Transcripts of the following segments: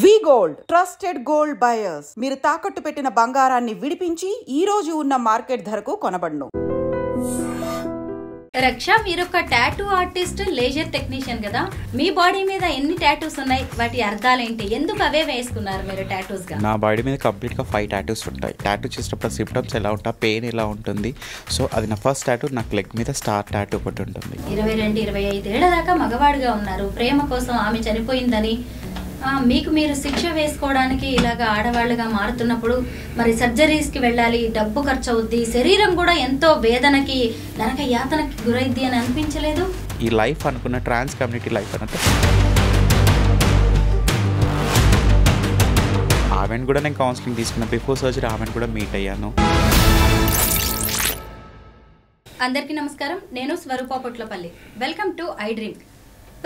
వి gold trusted gold buyers మీరు తాకట్టు పెట్టిన బంగారాన్ని విడిపించి ఈ రోజు ఉన్న మార్కెట్ ధరకు కొనబడును. రక్ష, మీరొక టాటూ ఆర్టిస్ట్, లేజర్ టెక్నీషియన్ కదా. మీ బాడీ మీద ఎన్ని టాటూస్ ఉన్నాయి? వాటి అర్థాలేంటి? ఎందుకు అవే వేసుకున్నారు మీరు టాటూస్ గా? నా బాడీ మీద కంప్లీట్ గా 5 టాటూస్ ఉంటాయి. టాటూ చేసేటప్పుడు సిమ్టమ్స్ ఎలా ఉంటాయి, పెయిన్ ఎలా ఉంటుంది. సో అది నా ఫస్ట్ టాటూ. నాకు లెగ్ మీద స్టార్ టాటూ ఒకటి ఉంటుంది. 22-25 ఏళ్ల దాకా మగవాడుగా ఉన్నారు. ప్రేమ కోసం ఆమె చనిపోయిందని మీకు మీరు శిక్ష వేసుకోవడానికి ఇలాగా ఆడవాళ్ళుగా మారుతున్నప్పుడు మరి సర్జరీస్కి వెళ్ళాలి, డబ్బు ఖర్చు అవుద్ది, శరీరం కూడా ఎంతో వేదనకి, నరక యాతనకి గురైద్ది అని అనిపించలేదు? ఈ లైఫ్ అనుకున్న ట్రాన్స్ కమ్యూనిటీ లైఫ్ అన్నట్టు ఆమెను కూడా నేను కౌన్సిలింగ్ తీసుకున్నా. బిఫోర్ సర్జరీ ఆమెను కూడా మీట్ అయ్యాను. అందరికీ నమస్కారం, నేను Swaroopa Potlapalli. Welcome to I dream.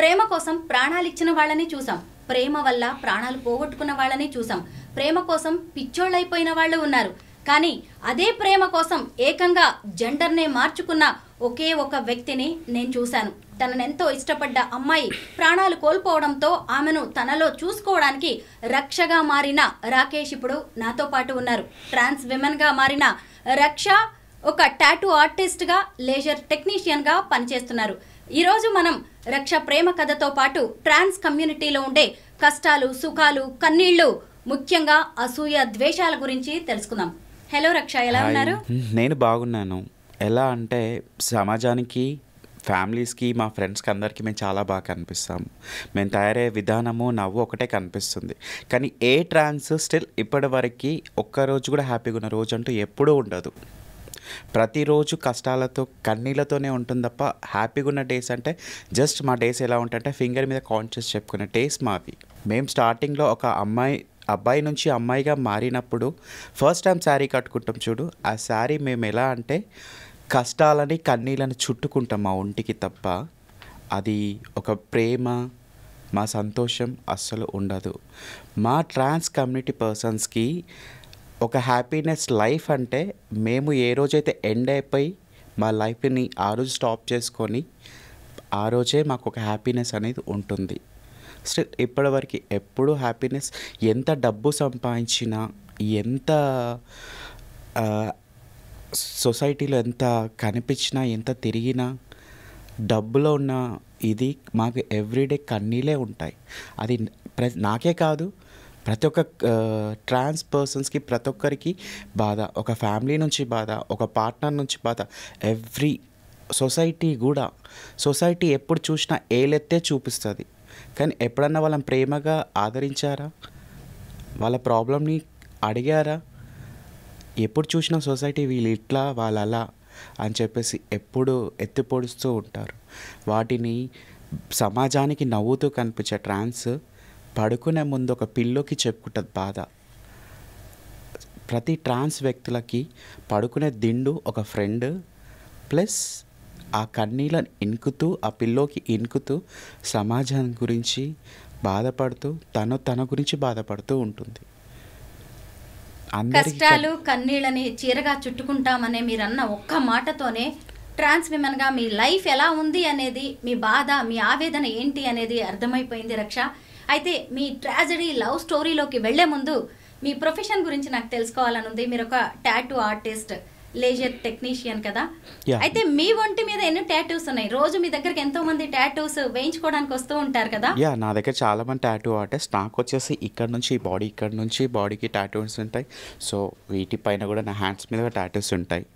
ప్రేమ కోసం ప్రాణాలు ఇచ్చిన వాళ్ళని చూసాం, ప్రేమ వల్ల ప్రాణాలు పోగొట్టుకున్న వాళ్ళని చూసాం, ప్రేమ కోసం పిచ్చోళ్ళైపోయిన వాళ్ళు ఉన్నారు. కానీ అదే ప్రేమ కోసం ఏకంగా జెండర్నే మార్చుకున్న ఒకే ఒక వ్యక్తిని నేను చూశాను. తననెంతో ఇష్టపడ్డ అమ్మాయి ప్రాణాలు కోల్పోవడంతో ఆమెను తనలో చూసుకోవడానికి రక్షగా మారిన రాకేష్ ఇప్పుడు నాతో పాటు ఉన్నారు. ట్రాన్స్ విమెన్గా మారిన రక్ష ఒక టాటూ ఆర్టిస్ట్గా, లేజర్ టెక్నీషియన్గా పనిచేస్తున్నారు. ఈరోజు మనం రక్ష ప్రేమ కథతో పాటు ట్రాన్స్ కమ్యూనిటీలో ఉండే కష్టాలు, సుఖాలు, కన్నీళ్లు, ముఖ్యంగా అసూయ, ద్వేషాల గురించి తెలుసుకుందాం. హలో రక్ష, ఎలా ఉన్నారు? నేను బాగున్నాను. ఎలా అంటే సమాజానికి, ఫ్యామిలీస్కి, మా ఫ్రెండ్స్కి అందరికీ మేము చాలా బాగా కనిపిస్తాము. మేము తయారయ్యే విధానము, నవ్వు ఒకటే కనిపిస్తుంది. కానీ ఏ ట్రాన్స్ స్టిల్ ఇప్పటి వరకు ఒక్కరోజు కూడా హ్యాపీగా ఉన్న రోజు అంటూ ఎప్పుడూ ఉండదు. ప్రతిరోజు కష్టాలతో, కన్నీళ్ళతోనే ఉంటుంది తప్ప హ్యాపీగా ఉన్న డేస్ అంటే జస్ట్ మా డేస్ ఎలా ఉంటాయంటే ఫింగర్ మీద కౌంట్ చేసి చెప్పుకునే డేస్ మావి. మేము స్టార్టింగ్లో ఒక అబ్బాయి నుంచి అమ్మాయిగా మారినప్పుడు ఫస్ట్ టైం శారీ కట్టుకుంటాం చూడు, ఆ శారీ మేము ఎలా అంటే కష్టాలని, కన్నీళ్ళని చుట్టుకుంటాం మా ఒంటికి తప్ప అది ఒక ప్రేమ, మా సంతోషం అస్సలు ఉండదు. మా ట్రాన్స్ కమ్యూనిటీ పర్సన్స్కి ఒక హ్యాపీనెస్ లైఫ్ అంటే మేము ఏ రోజైతే ఎండ్ అయిపోయి మా లైఫ్ని ఆ రోజు స్టాప్ చేసుకొని ఆ రోజే మాకు ఒక హ్యాపీనెస్ అనేది ఉంటుంది. స్టిల్ ఇప్పటివరకు ఎప్పుడు హ్యాపీనెస్, ఎంత డబ్బు సంపాదించినా, ఎంత సొసైటీలో ఎంత కనిపించినా, ఎంత తిరిగినా, డబ్బులో ఉన్న ఇది మాకు ఎవ్రీడే కన్నీళ్ళే ఉంటాయి. అది నాకే కాదు, ప్రతి ఒక్క ట్రాన్స్ పర్సన్స్కి, ప్రతి ఒక్కరికి బాధ. ఒక ఫ్యామిలీ నుంచి బాధ, ఒక పార్ట్నర్ నుంచి బాధ, ఎవ్రీ సొసైటీ కూడా. సొసైటీ ఎప్పుడు చూసినా ఏలెత్తే చూపిస్తుంది. కానీ ఎప్పుడన్నా వాళ్ళని ప్రేమగా ఆదరించారా? వాళ్ళ ప్రాబ్లమ్ని అడిగారా? ఎప్పుడు చూసినా సొసైటీ వీళ్ళు ఇట్లా, వాళ్ళు అలా అని చెప్పేసి ఎప్పుడు ఎత్తి పొడుస్తూ ఉంటారు. వాటిని సమాజానికి నవ్వుతూ కనిపించే ట్రాన్స్ పడుకునే ముందు ఒక పిల్లోకి చెప్పుకుంటుంది బాధ. ప్రతి ట్రాన్స్ వ్యక్తులకి పడుకునే దిండు ఒక ఫ్రెండ్, ప్లస్ ఆ కన్నీళ్ళని ఇనుకుతూ, ఆ పిల్లోకి ఇనుకుతూ సమాజం గురించి బాధపడుతూ, తన గురించి బాధపడుతూ ఉంటుంది. కష్టాలు, కన్నీళ్ళని చీరగా చుట్టుకుంటామనే మీరన్న ఒక్క మాటతోనే ట్రాన్స్ విమెన్గా మీ లైఫ్ ఎలా ఉంది అనేది, మీ బాధ, మీ ఆవేదన ఏంటి అనేది అర్థమైపోయింది రక్ష. అయితే మీ ట్రాజడీ లవ్ స్టోరీలోకి వెళ్లే ముందు మీ ప్రొఫెషన్ గురించి నాకు తెలుసుకోవాలని ఉంది. మీరు ఒక టాటూ ఆర్టిస్ట్, లేజర్ టెక్నీషియన్ కదా. అయితే మీ ఒంటి మీద ఎన్ని టాటూస్ ఉన్నాయి? రోజు మీ దగ్గరికి ఎంతో మంది టాటూస్ వేయించుకోవడానికి వస్తూ ఉంటారు కదా. నా దగ్గర చాలా మంది టాటూ ఆర్టిస్ట్. నాకు వచ్చేసి ఇక్కడ నుంచి బాడీ, ఇక్కడ నుంచి బాడీకి టాటూస్ ఉంటాయి. సో వీటిపైన కూడా నా హ్యాండ్స్ మీద టాటూస్ ఉంటాయి.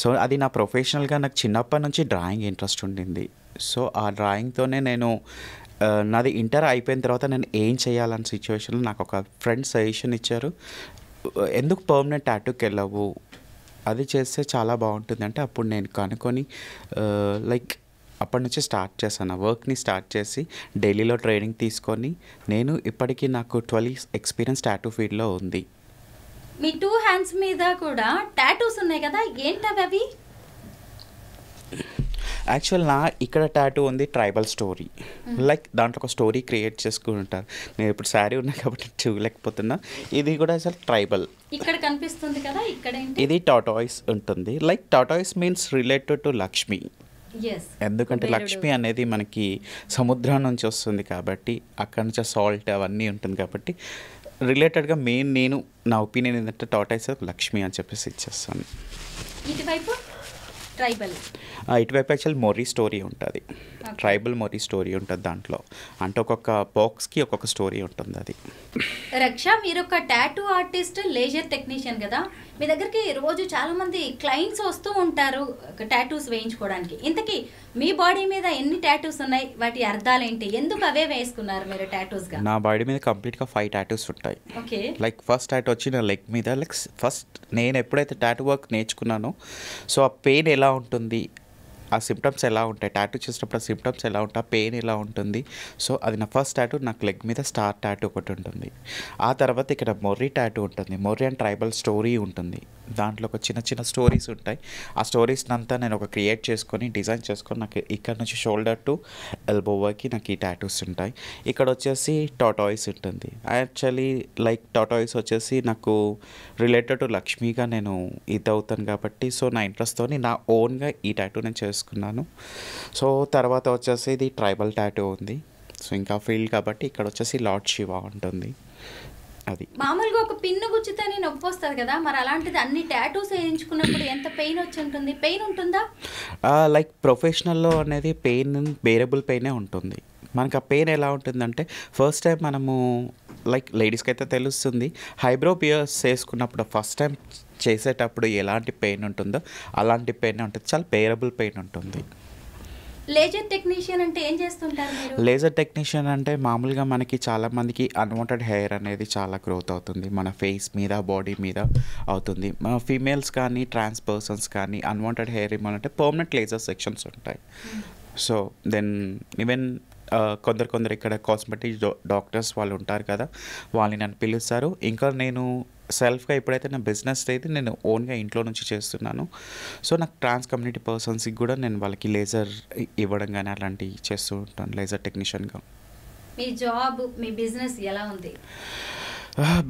సో అది నా ప్రొఫెషనల్గా, నాకు చిన్నప్పటి నుంచి డ్రాయింగ్ ఇంట్రెస్ట్ ఉండింది. సో ఆ డ్రాయింగ్తోనే నేను నాది ఇంటర్ అయిపోయిన తర్వాత నేను ఏం చేయాలన్న సిచ్యువేషన్లో నాకు ఒక ఫ్రెండ్ సజెషన్ ఇచ్చారు, ఎందుకు పర్మనెంట్ టాటూకి వెళ్ళవు, అది చేస్తే చాలా బాగుంటుంది అంటే అప్పుడు నేను కనుక్కొని లైక్ అప్పటి నుంచి స్టార్ట్ చేశాను. వర్క్ని స్టార్ట్ చేసి ఢిల్లీలో ట్రైనింగ్ తీసుకొని నేను ఇప్పటికీ నాకు 12 years ఎక్స్పీరియన్స్ టాటూ ఫీల్డ్లో ఉంది. మీ 2 hands మీద కూడా టాటూస్ ఉన్నాయి కదా, ఏంటవి అవి? యాక్చువల్ ఇక్కడ టాటూ ఉంది ట్రైబల్ స్టోరీ. లైక్ దాంట్లో ఒక స్టోరీ క్రియేట్ చేసుకుని ఉంటారు. నేను ఇప్పుడు శారీ ఉన్నా కాబట్టి చూడలేకపోతున్నా. ఇది కూడా అసలు ట్రైబల్ ఇక్కడ కనిపిస్తుంది కదా. ఇక్కడ ఇది టాటాయిస్ ఉంటుంది. Like tortoise means related to Lakshmi. Yes ఎందుకంటే లక్ష్మి అనేది మనకి సముద్రం నుంచి వస్తుంది కాబట్టి అక్కడి నుంచి సాల్ట్ అవన్నీ ఉంటుంది కాబట్టి రిలేటెడ్గా నేను నా ఒపీనియన్ ఏంటంటే టాటాయిస్ లక్ష్మి అని చెప్పేసి ఇచ్చేస్తాను. ఇటువైపు ట్రైబల్, ఇటువైపు యాక్చువల్ మొర్రీ స్టోరీ ఉంటుంది, ట్రైబల్ మొర్రీ స్టోరీ ఉంటుంది దాంట్లో. అంటే ఒక్కొక్క బాక్స్కి ఒక్కొక్క స్టోరీ ఉంటుంది. అది రక్ష, మీరు ఒక టాటూ ఆర్టిస్ట్, లేజర్ టెక్నీషియన్ కదా, మీ దగ్గరికి రోజు చాలా మంది క్లయింట్స్ వస్తూ ఉంటారు టాటూస్ వేయించుకోవడానికి. ఇంతకీ మీ బాడీ మీద ఎన్ని టాటూస్ ఉన్నాయి, వాటి అర్థాలు ఏంటి, ఎందుకు అవే వేసుకున్నారు మీరు టాటూస్ గా? నా బాడీ మీద కంప్లీట్గా 5 టాటూస్ ఉంటాయి. ఓకే. లైక్ ఫస్ట్ టాటూ వచ్చి నా లెగ్ మీద. లైక్ ఫస్ట్ నేను ఎప్పుడైతే టాటూ వర్క్ నేర్చుకున్నానో సో ఆ పెయిన్ ఎలా ఉంటుంది, ఆ సిమ్టమ్స్ ఎలా ఉంటాయి, టాటూ చేసినప్పుడు ఆ సిమ్టమ్స్ ఎలా ఉంటాయి, ఆ పెయిన్ ఎలా ఉంటుంది. సో అది నా ఫస్ట్ టాటూ. నాకు లెగ్ మీద స్టార్ టాటూ ఒకటి ఉంటుంది. ఆ తర్వాత ఇక్కడ మొర్రీ టాటూ ఉంటుంది. మొర్రీ అండ్ ట్రైబల్ స్టోరీ ఉంటుంది. దాంట్లో ఒక చిన్న చిన్న స్టోరీస్ ఉంటాయి. ఆ స్టోరీస్ని అంతా నేను ఒక క్రియేట్ చేసుకొని డిజైన్ చేసుకొని నాకు ఇక్కడ నుంచి షోల్డర్ టు ఎల్బో వరకు నాకు ఈ టాటూస్ ఉంటాయి. ఇక్కడ వచ్చేసి టాటాయిస్ ఉంటుంది. యాక్చువల్లీ లైక్ టాటాయిస్ వచ్చేసి నాకు రిలేటెడ్ టు లక్ష్మిగా నేను ఇది అవుతాను కాబట్టి సో నా ఇంట్రెస్ట్తో నా ఓన్గా ఈ టాటూ నేను చేసుకున్నాను. సో తర్వాత వచ్చేసి ఇది ట్రైబల్ టాటూ ఉంది. సో ఇంకా ఫీల్డ్ కాబట్టి ఇక్కడ వచ్చేసి లార్డ్ శివ ఉంటుంది. అది మామూలుగా ఒక పిన్ను గుచ్చితేనే నొప్పి వస్తుంది కదా, మరి అలాంటిది అన్ని టాటూస్ వేయించుకున్నప్పుడు ఎంత పెయిన్ వచ్చి ఉంటుంది? పెయిన్ ఉంటుందా? లైక్ ప్రొఫెషనల్లో అనేది పెయిన్ బేరబుల్ పెయినే ఉంటుంది. మనకు ఆ పెయిన్ ఎలా ఉంటుందంటే ఫస్ట్ టైం మనము లైక్ లేడీస్కి అయితే తెలుస్తుంది, హైబ్రో పియర్స్ చేసుకున్నప్పుడు ఫస్ట్ టైం చేసేటప్పుడు ఎలాంటి పెయిన్ ఉంటుందో అలాంటి పెయిన్ ఉంటుంది. చాలా బేరబుల్ పెయిన్ ఉంటుంది. లేజర్ టెక్నీషియన్ అంటే ఏం చేస్తుంటారు మీరు? లేజర్ టెక్నీషియన్ అంటే మామూలుగా మనకి చాలామందికి అన్వాంటెడ్ హెయిర్ అనేది చాలా గ్రోత్ అవుతుంది మన ఫేస్ మీద, బాడీ మీద అవుతుంది. ఫీమేల్స్ కానీ ట్రాన్స్ పర్సన్స్ కానీ అన్వాంటెడ్ హెయిర్ ఏమంటే పర్మనెంట్ లేజర్ సెక్షన్స్ ఉంటాయి. సో దెన్ ఈవెన్ కొందరు ఇక్కడ కాస్మెటిక్ డాక్టర్స్ వాళ్ళు ఉంటారు కదా, వాళ్ళని నన్ను పిలుస్తారు. ఇంకా నేను సెల్ఫ్గా ఎప్పుడైతే నా బిజినెస్ అయితే నేను ఓన్గా ఇంట్లో నుంచి చేస్తున్నాను. సో నాకు ట్రాన్స్ కమ్యూనిటీ పర్సన్స్కి కూడా నేను వాళ్ళకి లేజర్ ఇవ్వడం కానీ అలాంటివి చేస్తూ ఉంటాను లేజర్ టెక్నీషియన్గా. మీ జాబ్, మీ బిజినెస్ ఎలా ఉంది?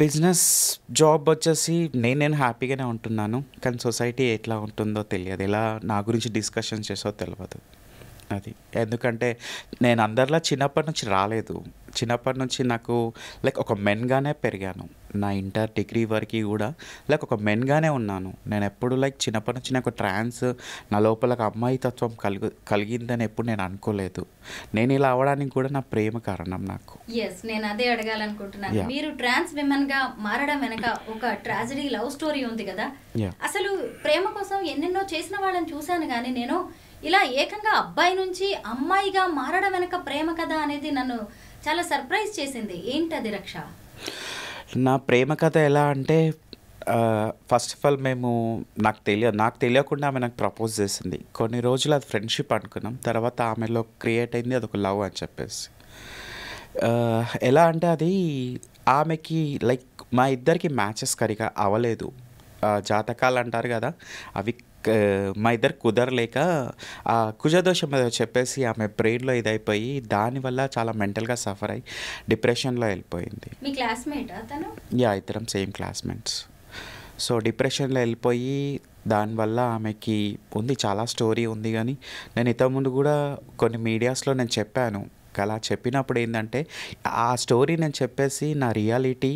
బిజినెస్ జాబ్ వచ్చేసి నేను హ్యాపీగానే ఉంటున్నాను. కానీ సొసైటీ ఎట్లా ఉంటుందో తెలియదు, ఎలా నా గురించి డిస్కషన్ చేసో తెలియదు. అది ఎందుకంటే నేను అందరిలా చిన్నప్పటి నుంచి రాలేదు. చిన్నప్పటి నుంచి నాకు లైక్ ఒక మెన్గానే పెరిగాను. నా ఇంటర్ డిగ్రీ వరకు కూడా లైక్ ఒక మెన్గానే ఉన్నాను. నేను ఎప్పుడు లైక్ చిన్నప్పటి నుంచి నాకు ట్రాన్స్ నా లోపల ఒక అమ్మాయి తత్వం కలిగిందని ఎప్పుడు నేను అనుకోలేదు. నేను ఇలా అవ్వడానికి కూడా నా ప్రేమ కారణం నాకు. ఎస్, నేను అదే అడగాలనుకుంటున్నాను. మీరు ట్రాన్స్ విమెన్ గా మారడం వెనక ఒక ట్రాజడీ లవ్ స్టోరీ ఉంది కదా. అసలు ప్రేమ కోసం ఎన్నెన్నో చేసిన వాళ్ళని చూశాను, కానీ నేను ఇలా ఏకంగా అబ్బాయి నుంచి అమ్మాయిగా మారడం వెనక ప్రేమ కథ అనేది నన్ను చాలా సర్ప్రైజ్ చేసింది. ఏంటది రక్ష? నా ప్రేమ కథ ఎలా అంటే ఫస్ట్ ఆఫ్ ఆల్ నాకు తెలియకుండా ఆమె నాకు ప్రపోజ్ చేసింది. కొన్ని రోజులు అది ఫ్రెండ్షిప్ అనుకున్నాం. తర్వాత ఆమెలో క్రియేట్ అయింది అదొక లవ్ అని చెప్పేసి. ఎలా అంటే అది ఆమెకి లైక్ మా ఇద్దరికి మ్యాచెస్ సరిగా అవ్వలేదు. జాతకాలు అంటారు కదా, అవి మా ఇద్దరు కుదరలేక కుజదోషం ఏదో చెప్పేసి ఆమె బ్రెయిన్లో ఇదైపోయి దానివల్ల చాలా మెంటల్గా సఫర్ అయ్యి డిప్రెషన్లో వెళ్ళిపోయింది. మీ క్లాస్మేట్ అతను? ఇద్దరం సేమ్ క్లాస్మేట్స్. సో డిప్రెషన్లో వెళ్ళిపోయి దానివల్ల ఆమెకి ఉంది చాలా స్టోరీ ఉంది. కానీ నేను ఇంతకుముందు కూడా కొన్ని మీడియాస్లో నేను చెప్పాను. అలా చెప్పినప్పుడు ఏంటంటే ఆ స్టోరీ నేను చెప్పేసి నా రియాలిటీ,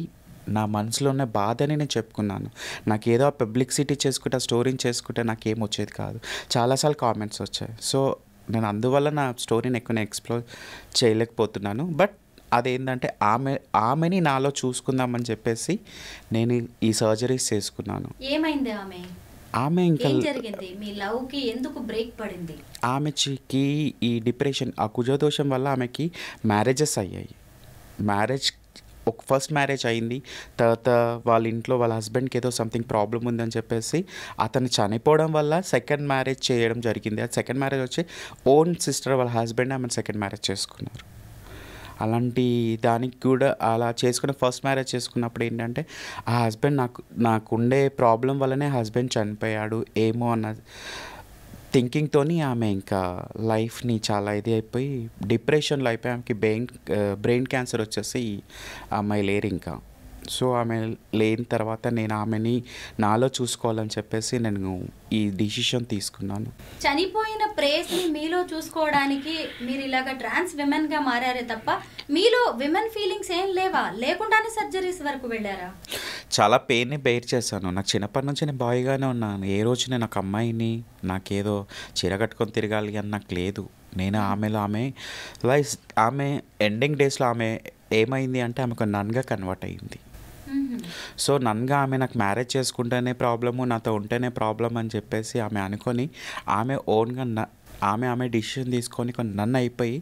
నా మనసులో ఉన్న బాధని నేను చెప్పుకున్నాను. నాకు ఏదో పబ్లిసిటీ చేసుకుంటే, స్టోరీని చేసుకుంటే నాకేం వచ్చేది కాదు. చాలాసార్లు కామెంట్స్ వచ్చాయి. సో నేను అందువల్ల నా స్టోరీని ఎక్కువ ఎక్స్ప్లోర్ చేయలేకపోతున్నాను. బట్ అదేంటంటే ఆమెని నాలో చూసుకుందామని చెప్పేసి నేను ఈ సర్జరీస్ చేసుకున్నాను. ఏమైంది ఆమె ఇంకా జరిగింది? మీ లవ్కి ఎందుకు బ్రేక్ పడింది? ఆమెకి ఈ డిప్రెషన్, ఆ కుజదోషం వల్ల ఆమెకి మ్యారేజెస్ అయ్యాయి. ఫస్ట్ మ్యారేజ్ అయింది. తర్వాత వాళ్ళ ఇంట్లో వాళ్ళ హస్బెండ్కి ఏదో సంథింగ్ ప్రాబ్లం ఉందని చెప్పేసి అతను చనిపోవడం వల్ల సెకండ్ మ్యారేజ్ చేయడం జరిగింది. ఆ సెకండ్ మ్యారేజ్ వచ్చి ఓన్ సిస్టర్ వాళ్ళ హస్బెండ్ ఆమెను సెకండ్ మ్యారేజ్ చేసుకున్నారు. అలాంటి దానికి కూడా అలా చేసుకున్న ఫస్ట్ మ్యారేజ్ చేసుకున్నప్పుడు ఏంటంటే ఆ హస్బెండ్ నాకు ఉండే ప్రాబ్లం వల్లనే హస్బెండ్ చనిపోయాడు ఏమో అన్న థింకింగ్తో ఆమె ఇంకా లైఫ్ని చాలా ఇది అయిపోయి డిప్రెషన్లో అయిపోయి ఆమెకి బ్రెయిన్ క్యాన్సర్ వచ్చేసి ఆ అమ్మాయి లేరు ఇంకా. సో ఆమె లేని తర్వాత నేను ఆమెని నాలో చూసుకోవాలని చెప్పేసి నేను ఈ డిసిషన్ తీసుకున్నాను. చనిపోయిన ప్రేయస్ని మీలో చూసుకోవడానికి మీరు ఇలాగ ట్రాన్స్ విమెన్గా మారారే తప్ప మీలో విమెన్ ఫీలింగ్స్ ఏం లేవా? లేకుండానే సర్జరీస్ వరకు వెళ్ళారా? చాలా పెయిన్ని బేర్ చేశాను. నాకు చిన్నప్పటి నుంచి నేను బాయ్గానే ఉన్నాను. ఏ రోజు నేను ఒక అమ్మాయిని నాకేదో చీర కట్టుకొని తిరగాలి అని నాకు లేదు. నేను ఆమె ఎండింగ్ డేస్లో ఆమె ఏమైంది అంటే ఆమె ఒక నన్గా కన్వర్ట్ అయ్యింది. సో నన్గా ఆమె నాకు మ్యారేజ్ చేసుకుంటేనే ప్రాబ్లము, నాతో ఉంటేనే ప్రాబ్లం అని చెప్పేసి ఆమె అనుకొని ఆమె ఓన్గా ఆమె డిసిషన్ తీసుకొని నన్ను అయిపోయి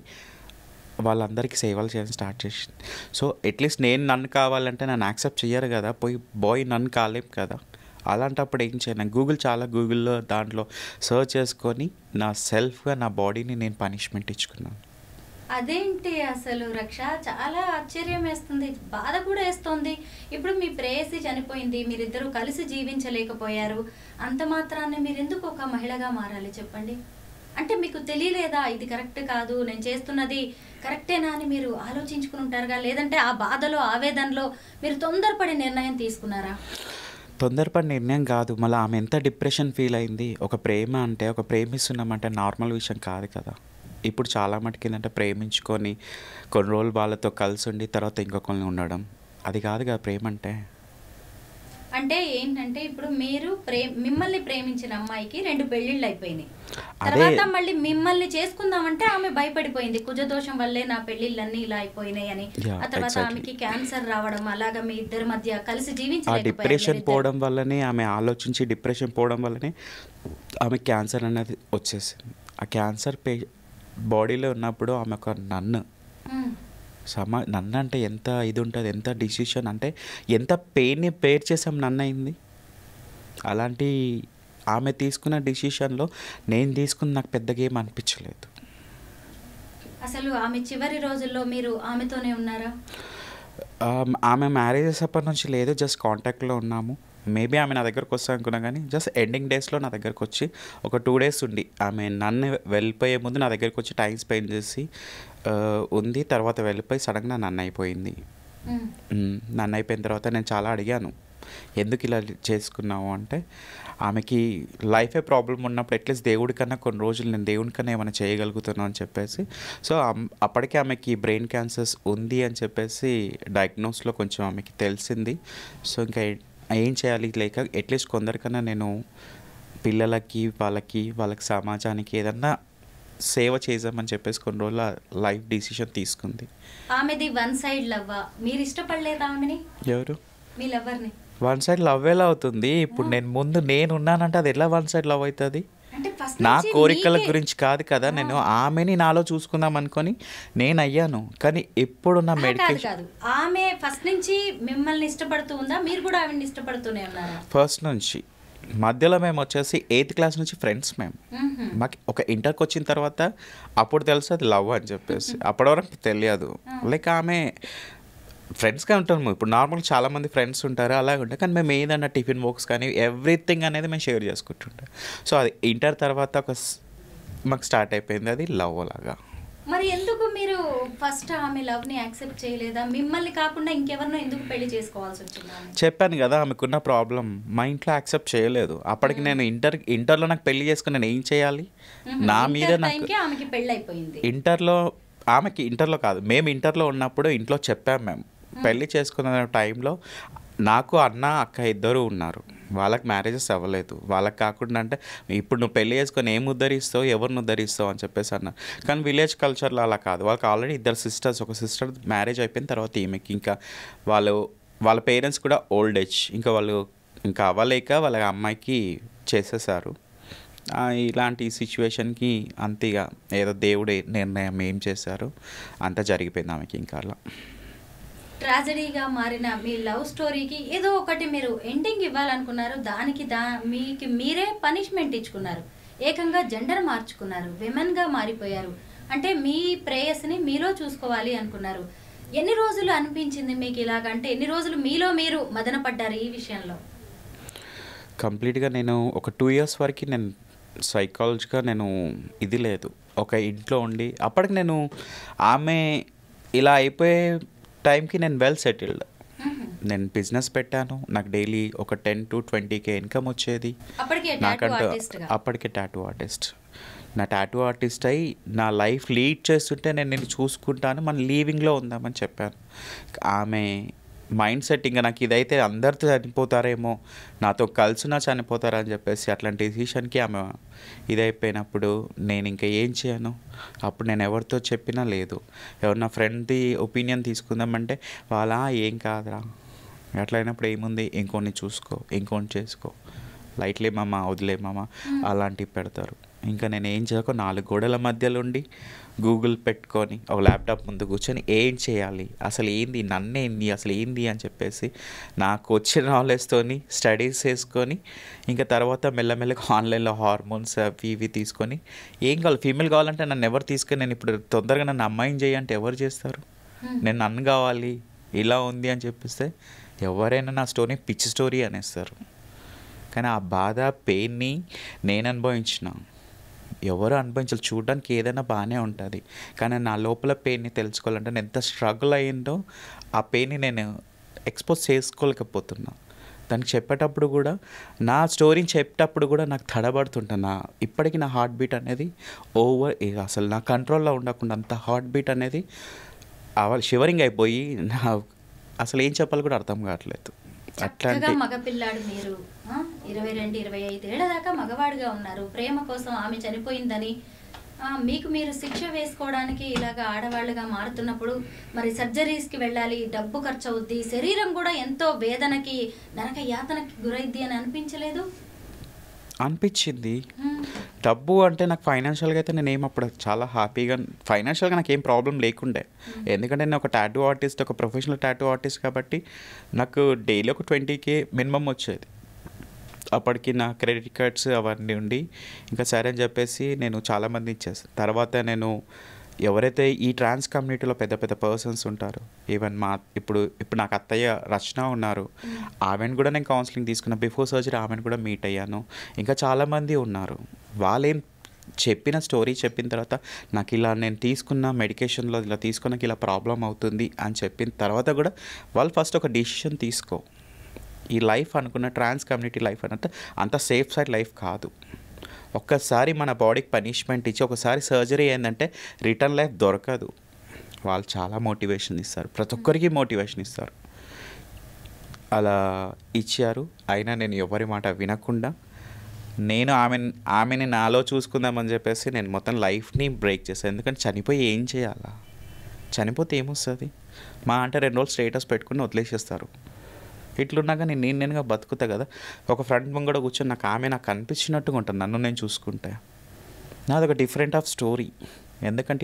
వాళ్ళందరికీ సేవలు చేయడం స్టార్ట్ చేసింది. సో అట్లీస్ట్ నేను నన్ను కావాలంటే నన్ను యాక్సెప్ట్ చేయరు కదా, బాయ్ నన్ను కాలేం కదా. అలాంటప్పుడు ఏం చేయను, గూగుల్లో దాంట్లో సర్చ్ చేసుకొని నా సెల్ఫ్గా నా బాడీని నేను పనిష్మెంట్ ఇచ్చుకున్నాను. అదేంటి అసలు రక్ష, చాలా ఆశ్చర్యం వేస్తుంది, బాధ కూడా వేస్తుంది. ఇప్పుడు మీ ప్రేయసి చనిపోయింది, మీరిద్దరూ కలిసి జీవించలేకపోయారు, అంత మాత్రాన్ని మీరు ఎందుకు ఒక మహిళగా మారాలి చెప్పండి? అంటే మీకు తెలియలేదా ఇది కరెక్ట్ కాదు, నేను చేస్తున్నది కరెక్టేనా అని మీరు ఆలోచించుకుని ఉంటారుగా? లేదంటే ఆ బాధలో ఆవేదనలో మీరు తొందరపడి నిర్ణయం తీసుకున్నారా? తొందరపడి నిర్ణయం కాదు, మళ్ళీ ఆమె ఎంత డిప్రెషన్ ఫీల్ అయింది. ఒక ప్రేమిస్తున్నామంటే నార్మల్ విషయం కాదు కదా. ఇప్పుడు చాలా మటుకు ఏంటంటే ప్రేమించుకొని కొన్ని రోజులు వాళ్ళతో కలిసి ఉండి తర్వాత ఇంకొకరిని ఉండడం, అది కాదు కదా ప్రేమ అంటే. అంటే ఏంటంటే ఇప్పుడు మీరు మిమ్మల్ని ప్రేమించిన అమ్మాయికి 2 పెళ్లిళ్ళు అయిపోయినాయి, తర్వాత మళ్ళీ మిమ్మల్ని చేసుకుందామంటే ఆమె భయపడిపోయింది, కుజదోషం వల్లే నా పెళ్లిళ్ళన్నీ ఇలా అయిపోయినాయి అని. ఆ తర్వాత ఆమెకి క్యాన్సర్ రావడం, అలాగా మీ ఇద్దరి మధ్య కలిసి జీవించలేకపోయారు. డిప్రెషన్ పోవడం వల్లనే ఆమె ఆలోచించి డిప్రెషన్ పోవడం వల్లనే ఆమె క్యాన్సర్ అనేది వచ్చేసింది. ఆ క్యాన్సర్ బాడీలో ఉన్నప్పుడు ఆమె ఒక నన్ను అంటే ఎంత ఇది ఉంటుంది, ఎంత డిసిషన్ అంటే ఎంత పెయిన్ని బేర్ చేసాం నన్ను అయింది. అలాంటి ఆమె తీసుకున్న డిసిషన్లో నేను తీసుకున్న నాకు పెద్దగా ఏం అనిపించలేదు. అసలు ఆమె చివరి రోజుల్లో మీరు ఆమెతోనే ఉన్నారా? ఆమె మ్యారేజెస్ అప్పటి నుంచి లేదు, జస్ట్ కాంటాక్ట్లో ఉన్నాము. మేబీ ఆమె నా దగ్గరకు వస్తా అనుకున్నా కానీ జస్ట్ ఎండింగ్ డేస్లో నా దగ్గరకు వచ్చి ఒక 2 days ఉండి ఆమె నన్ను వెళ్ళిపోయే ముందు నా దగ్గరకు వచ్చి టైం స్పెండ్ చేసి ఉంది. తర్వాత వెళ్ళిపోయి సడన్గా నన్ను అయిపోయింది. నన్ను అయిపోయిన తర్వాత నేను చాలా అడిగాను, ఎందుకు ఇలా చేసుకున్నావు అంటే, ఆమెకి లైఫే ప్రాబ్లం ఉన్నప్పుడు అట్లీస్ట్ దేవుడి కన్నా కొన్ని రోజులు నేను దేవుడి కన్నా ఏమైనా చేయగలుగుతున్నాను అని చెప్పేసి. సో అప్పటికే ఆమెకి బ్రెయిన్ క్యాన్సర్స్ ఉంది అని చెప్పేసి డయాగ్నోస్లో కొంచెం ఆమెకి తెలిసింది. సో ఇంకా ఏం చేయాలి లేక అట్లీస్ట్ కొందరికన్నా నేను పిల్లలకి వాళ్ళకి సమాజానికి ఏదన్నా సేవ చేద్దామని చెప్పేసి కొన్ని రోజుల లైఫ్ డిసిషన్ తీసుకుంది. ఆమెది వన్ సైడ్ లవ్, మీరు ఇష్టపడలేదా ఆమెని? ఎవరు? మీ లవర్ని. వన్ సైడ్ లవ్ ఎలా అవుతుంది? ఇప్పుడు నేను ఉన్నానంటే అది ఎలా వన్ సైడ్ లవ్ అవుతుంది? నా కోరికల గురించి కాదు కదా, నేను ఆమెని నాలో చూసుకుందాం అనుకొని నేను అయ్యాను. కానీ ఇప్పుడు నా మెడికేషన్ ఆమె ఫస్ట్ నుంచి మిమ్మల్ని ఇష్టపడుతూ ఉందా, మీరు కూడా ఆమెని ఇష్టపడుతూనే ఉన్నారా? ఫస్ట్ నుంచి. మధ్యలో మేము వచ్చేసి 8th class నుంచి ఫ్రెండ్స్. మాకు ఒక ఇంటర్కి వచ్చిన తర్వాత అప్పుడు తెలుసు అది లవ్ అని చెప్పేసి, అప్పటి వరకు తెలియదు. లైక్ ఆమె ఫ్రెండ్స్గా ఉంటాము, ఇప్పుడు నార్మల్ చాలామంది ఫ్రెండ్స్ ఉంటారు అలాగే ఉంటాయి, కానీ మేము ఏదన్నా టిఫిన్ బాక్స్ కానీ ఎవ్రీథింగ్ అనేది మేము షేర్ చేసుకుంటుంటాం. సో అది ఇంటర్ తర్వాత మాకు స్టార్ట్ అయిపోయింది అది లవ్ లాగా. మరి ఎందుకు మీరు ఫస్ట్ ఆమె లవ్ని యాక్సెప్ట్ చేయలేదా? మిమ్మల్ని కాకుండా ఇంకెవరినో ఎందుకు పెళ్లి చేసుకోవాల్సి వచ్చింది? చెప్పాను కదా ఆమెకున్న ప్రాబ్లం, మా ఇంట్లో యాక్సెప్ట్ చేయలేదు. అప్పటికి నేను ఇంటర్లో నాకు పెళ్లి చేసుకుని నేను ఏం చేయాలి? నా మీద ఆమెకి పెళ్ళి అయిపోయింది. ఆమెకి ఇంటర్లో కాదు, మేము ఇంటర్లో ఉన్నప్పుడు ఇంట్లో చెప్పాము, మేము పెళ్లి చేసుకున్న టైంలో నాకు అన్న అక్క ఇద్దరు ఉన్నారు, వాళ్ళకి మ్యారేజెస్ అవ్వలేదు. వాళ్ళకి కాకుండా అంటే ఇప్పుడు నువ్వు పెళ్లి చేసుకొని ఏం ఉద్ధరిస్తావు, ఎవరిని ఉద్ధరిస్తావు అని చెప్పేసి అన్నారు. కానీ విలేజ్ కల్చర్లో అలా కాదు, వాళ్ళకి ఆల్రెడీ 2 sisters, ఒక సిస్టర్ మ్యారేజ్ అయిపోయిన తర్వాత ఈమెకి ఇంకా వాళ్ళ పేరెంట్స్ కూడా ఓల్డ్ ఏజ్, వాళ్ళు ఇంకా అవ్వలేక వాళ్ళ అమ్మాయికి చేసేసారు. ఇలాంటి సిచ్యువేషన్కి అంతేగా ఏదో దేవుడే నిర్ణయం ఏం చేశారు అంతా జరిగిపోయింది ఆమెకి. ఇంకా అలా ట్రాజడీగా మారిన మీ లవ్ స్టోరీకి ఏదో ఒకటి మీరు ఎండింగ్ ఇవ్వాలనుకున్నారు, దానికి మీకు మీరే పనిష్మెంట్ ఇచ్చుకున్నారు, ఏకంగా జెండర్ మార్చుకున్నారు, విమెన్గా మారిపోయారు. అంటే మీ ప్రేయస్ని మీలో చూసుకోవాలి అనుకున్నారు. ఎన్ని రోజులు అనిపించింది మీకు ఇలాగంటే? ఎన్ని రోజులు మీలో మీరు మదన పడ్డారు ఈ విషయంలో? కంప్లీట్గా నేను ఒక 2 years వరకు నేను సైకాలజీగా నేను ఇది లేదు, ఒక ఇంట్లో ఉండి అప్పటికి నేను ఆమె ఇలా అయిపోయే టైంకి నేను వెల్ సెటిల్డ్. నేను బిజినెస్ పెట్టాను, నాకు డైలీ ఒక 10 to 20K ఇన్కమ్ వచ్చేది. నాకంటూ అప్పటికే టాటూ ఆర్టిస్ట్. నా టాటూ ఆర్టిస్ట్ అయి నా లైఫ్ లీడ్ చేస్తుంటే నేను చూసుకుంటాను, మన లీవింగ్లో ఉందామని చెప్పాను. ఆమె మైండ్ సెట్ ఇంకా నాకు ఇదైతే అందరితో చనిపోతారేమో, నాతో కలిసినా చనిపోతారని చెప్పేసి అట్లాంటి డెసిషన్కి ఆమె ఇదైపోయినప్పుడు నేను ఇంకా ఏం చేయను. అప్పుడు నేను ఎవరితో చెప్పినా లేదు. ఎవరు నా ఫ్రెండ్ది ఒపీనియన్ తీసుకుందామంటే వాళ్ళ ఏం కాదురా, అట్లయినప్పుడు ఏముంది, ఇంకొన్ని చూసుకో, ఇంకొన్ని చేసుకో, లైట్లే మామ, వదిలే మామ అలాంటివి పెడతారు. ఇంకా నేను ఏం చేయక 4 గోడల మధ్యలో ఉండి గూగుల్ పెట్టుకొని ఒక ల్యాప్టాప్ ముందు కూర్చొని ఏం చేయాలి, అసలు ఏంది, నన్నేంది, అసలు ఏంది అని చెప్పేసి నాకు వచ్చిన నాలెడ్జ్తోని స్టడీస్ చేసుకొని ఇంకా తర్వాత మెల్లమెల్లగా ఆన్లైన్లో హార్మోన్స్ అవి ఇవి తీసుకొని ఏం కావాలి, ఫీమేల్ కావాలంటే నన్ను ఎవరు తీసుకొని, నేను ఇప్పుడు తొందరగా నన్ను అమ్మాయిని చేయంటే ఎవరు చేస్తారు, నేను నన్ను కావాలి ఇలా ఉంది అని చెప్పిస్తే ఎవరైనా నా స్టోరీ పిచ్చి స్టోరీ అనేస్తారు. కానీ ఆ బాధ పెయిన్ని నేను అనుభవించిన, ఎవరు అనుభవించాలి. చూడడానికి ఏదైనా బాగానే ఉంటుంది, కానీ నా లోపల పెయిన్ని తెలుసుకోవాలంటే నేను ఎంత స్ట్రగుల్ అయ్యిందో ఆ పెయిన్ని నేను ఎక్స్పోజ్ చేసుకోలేకపోతున్నా. దానికి చెప్పేటప్పుడు కూడా, నా స్టోరీని చెప్పేటప్పుడు కూడా నాకు తడబడుతుంటా. ఇప్పటికీ నా హార్ట్ బీట్ అనేది అసలు నా కంట్రోల్లో ఉండకుండా అంత హార్ట్ బీట్ అనేది షివరింగ్ అయిపోయి నా అసలు ఏం చెప్పాలి కూడా అర్థం కావట్లేదు. చక్కగా మగపిల్లాడు మీరు 22-25 ఏళ్ల దాకా మగవాడిగా ఉన్నారు. ప్రేమ కోసం ఆమె చనిపోయిందని మీకు మీరు శిక్ష వేసుకోవడానికి ఇలాగా ఆడవాళ్ళుగా మారుతున్నప్పుడు మరి సర్జరీస్కి వెళ్ళాలి, డబ్బు ఖర్చు అవుద్ది, శరీరం కూడా ఎంతో వేదనకి నరక యాతనకి గురైద్ది అని అనిపించలేదు? అనిపించింది. డబ్బు అంటే నాకు ఫైనాన్షియల్గా అయితే నేను అప్పుడు చాలా హ్యాపీగా, ఫైనాన్షియల్గా నాకు ఏం ప్రాబ్లం లేకుండే. ఎందుకంటే నేను ఒక టాటూ ఆర్టిస్ట్, ఒక ప్రొఫెషనల్ టాటూ ఆర్టిస్ట్ కాబట్టి నాకు డైలీ ఒక 20K మినిమం వచ్చేది. అప్పటికి నా క్రెడిట్ కార్డ్స్ అవన్నీ ఉండి ఇంకా సరే అని చెప్పేసి నేను చాలామంది ఇచ్చేసాను. తర్వాత నేను ఎవరైతే ఈ ట్రాన్స్ కమ్యూనిటీలో పెద్ద పెద్ద పర్సన్స్ ఉంటారో, ఈవెన్ ఇప్పుడు నాకు అత్తయ్య రచన ఉన్నారు, ఆమెను కూడా నేను కౌన్సిలింగ్ తీసుకున్నా. బిఫోర్ సర్జరీ ఆమెను కూడా మీట్ అయ్యాను. ఇంకా చాలామంది ఉన్నారు. వాళ్ళేం చెప్పిన స్టోరీ చెప్పిన తర్వాత నాకు ఇలా నేను తీసుకున్న మెడికేషన్లో ఇలా తీసుకున్నాక ఇలా ప్రాబ్లం అవుతుంది అని చెప్పిన తర్వాత కూడా వాళ్ళు ఫస్ట్ ఒక డిసిషన్ తీసుకో, ఈ లైఫ్ అనుకున్న ట్రాన్స్ కమ్యూనిటీ లైఫ్ అన్నట్టు అంత సేఫ్ సైడ్ లైఫ్ కాదు. ఒక్కసారి మన బాడీకి పనిష్మెంట్ ఇచ్చి ఒకసారి సర్జరీ ఏంటంటే రిటర్న్ లైఫ్ దొరకదు. వాళ్ళు చాలా మోటివేషన్ ఇస్తారు, ప్రతి ఒక్కరికి మోటివేషన్ ఇస్తారు. అలా ఇచ్చారు. అయినా నేను ఎవరి మాట వినకుండా నేను ఆమెని నాలో చూసుకుందామని చెప్పేసి నేను మొత్తం లైఫ్ని బ్రేక్ చేశాను. ఎందుకంటే చనిపోయి ఏం చేయాలా, చనిపోతే ఏమొస్తుంది, మా అంటే 2 రోజులు స్టేటస్ పెట్టుకుని వదిలేసేస్తారు. ఇట్లున్నాక నేనుగా బతుకుతా కదా. ఒక ఫ్రెండ్ ముంగడ కూర్చొని నాకు నాకు అనిపించినట్టుగా ఉంటుంది, నన్ను నేను చూసుకుంటే. నాదొక డిఫరెంట్ ఆఫ్ స్టోరీ. ఎందుకంటే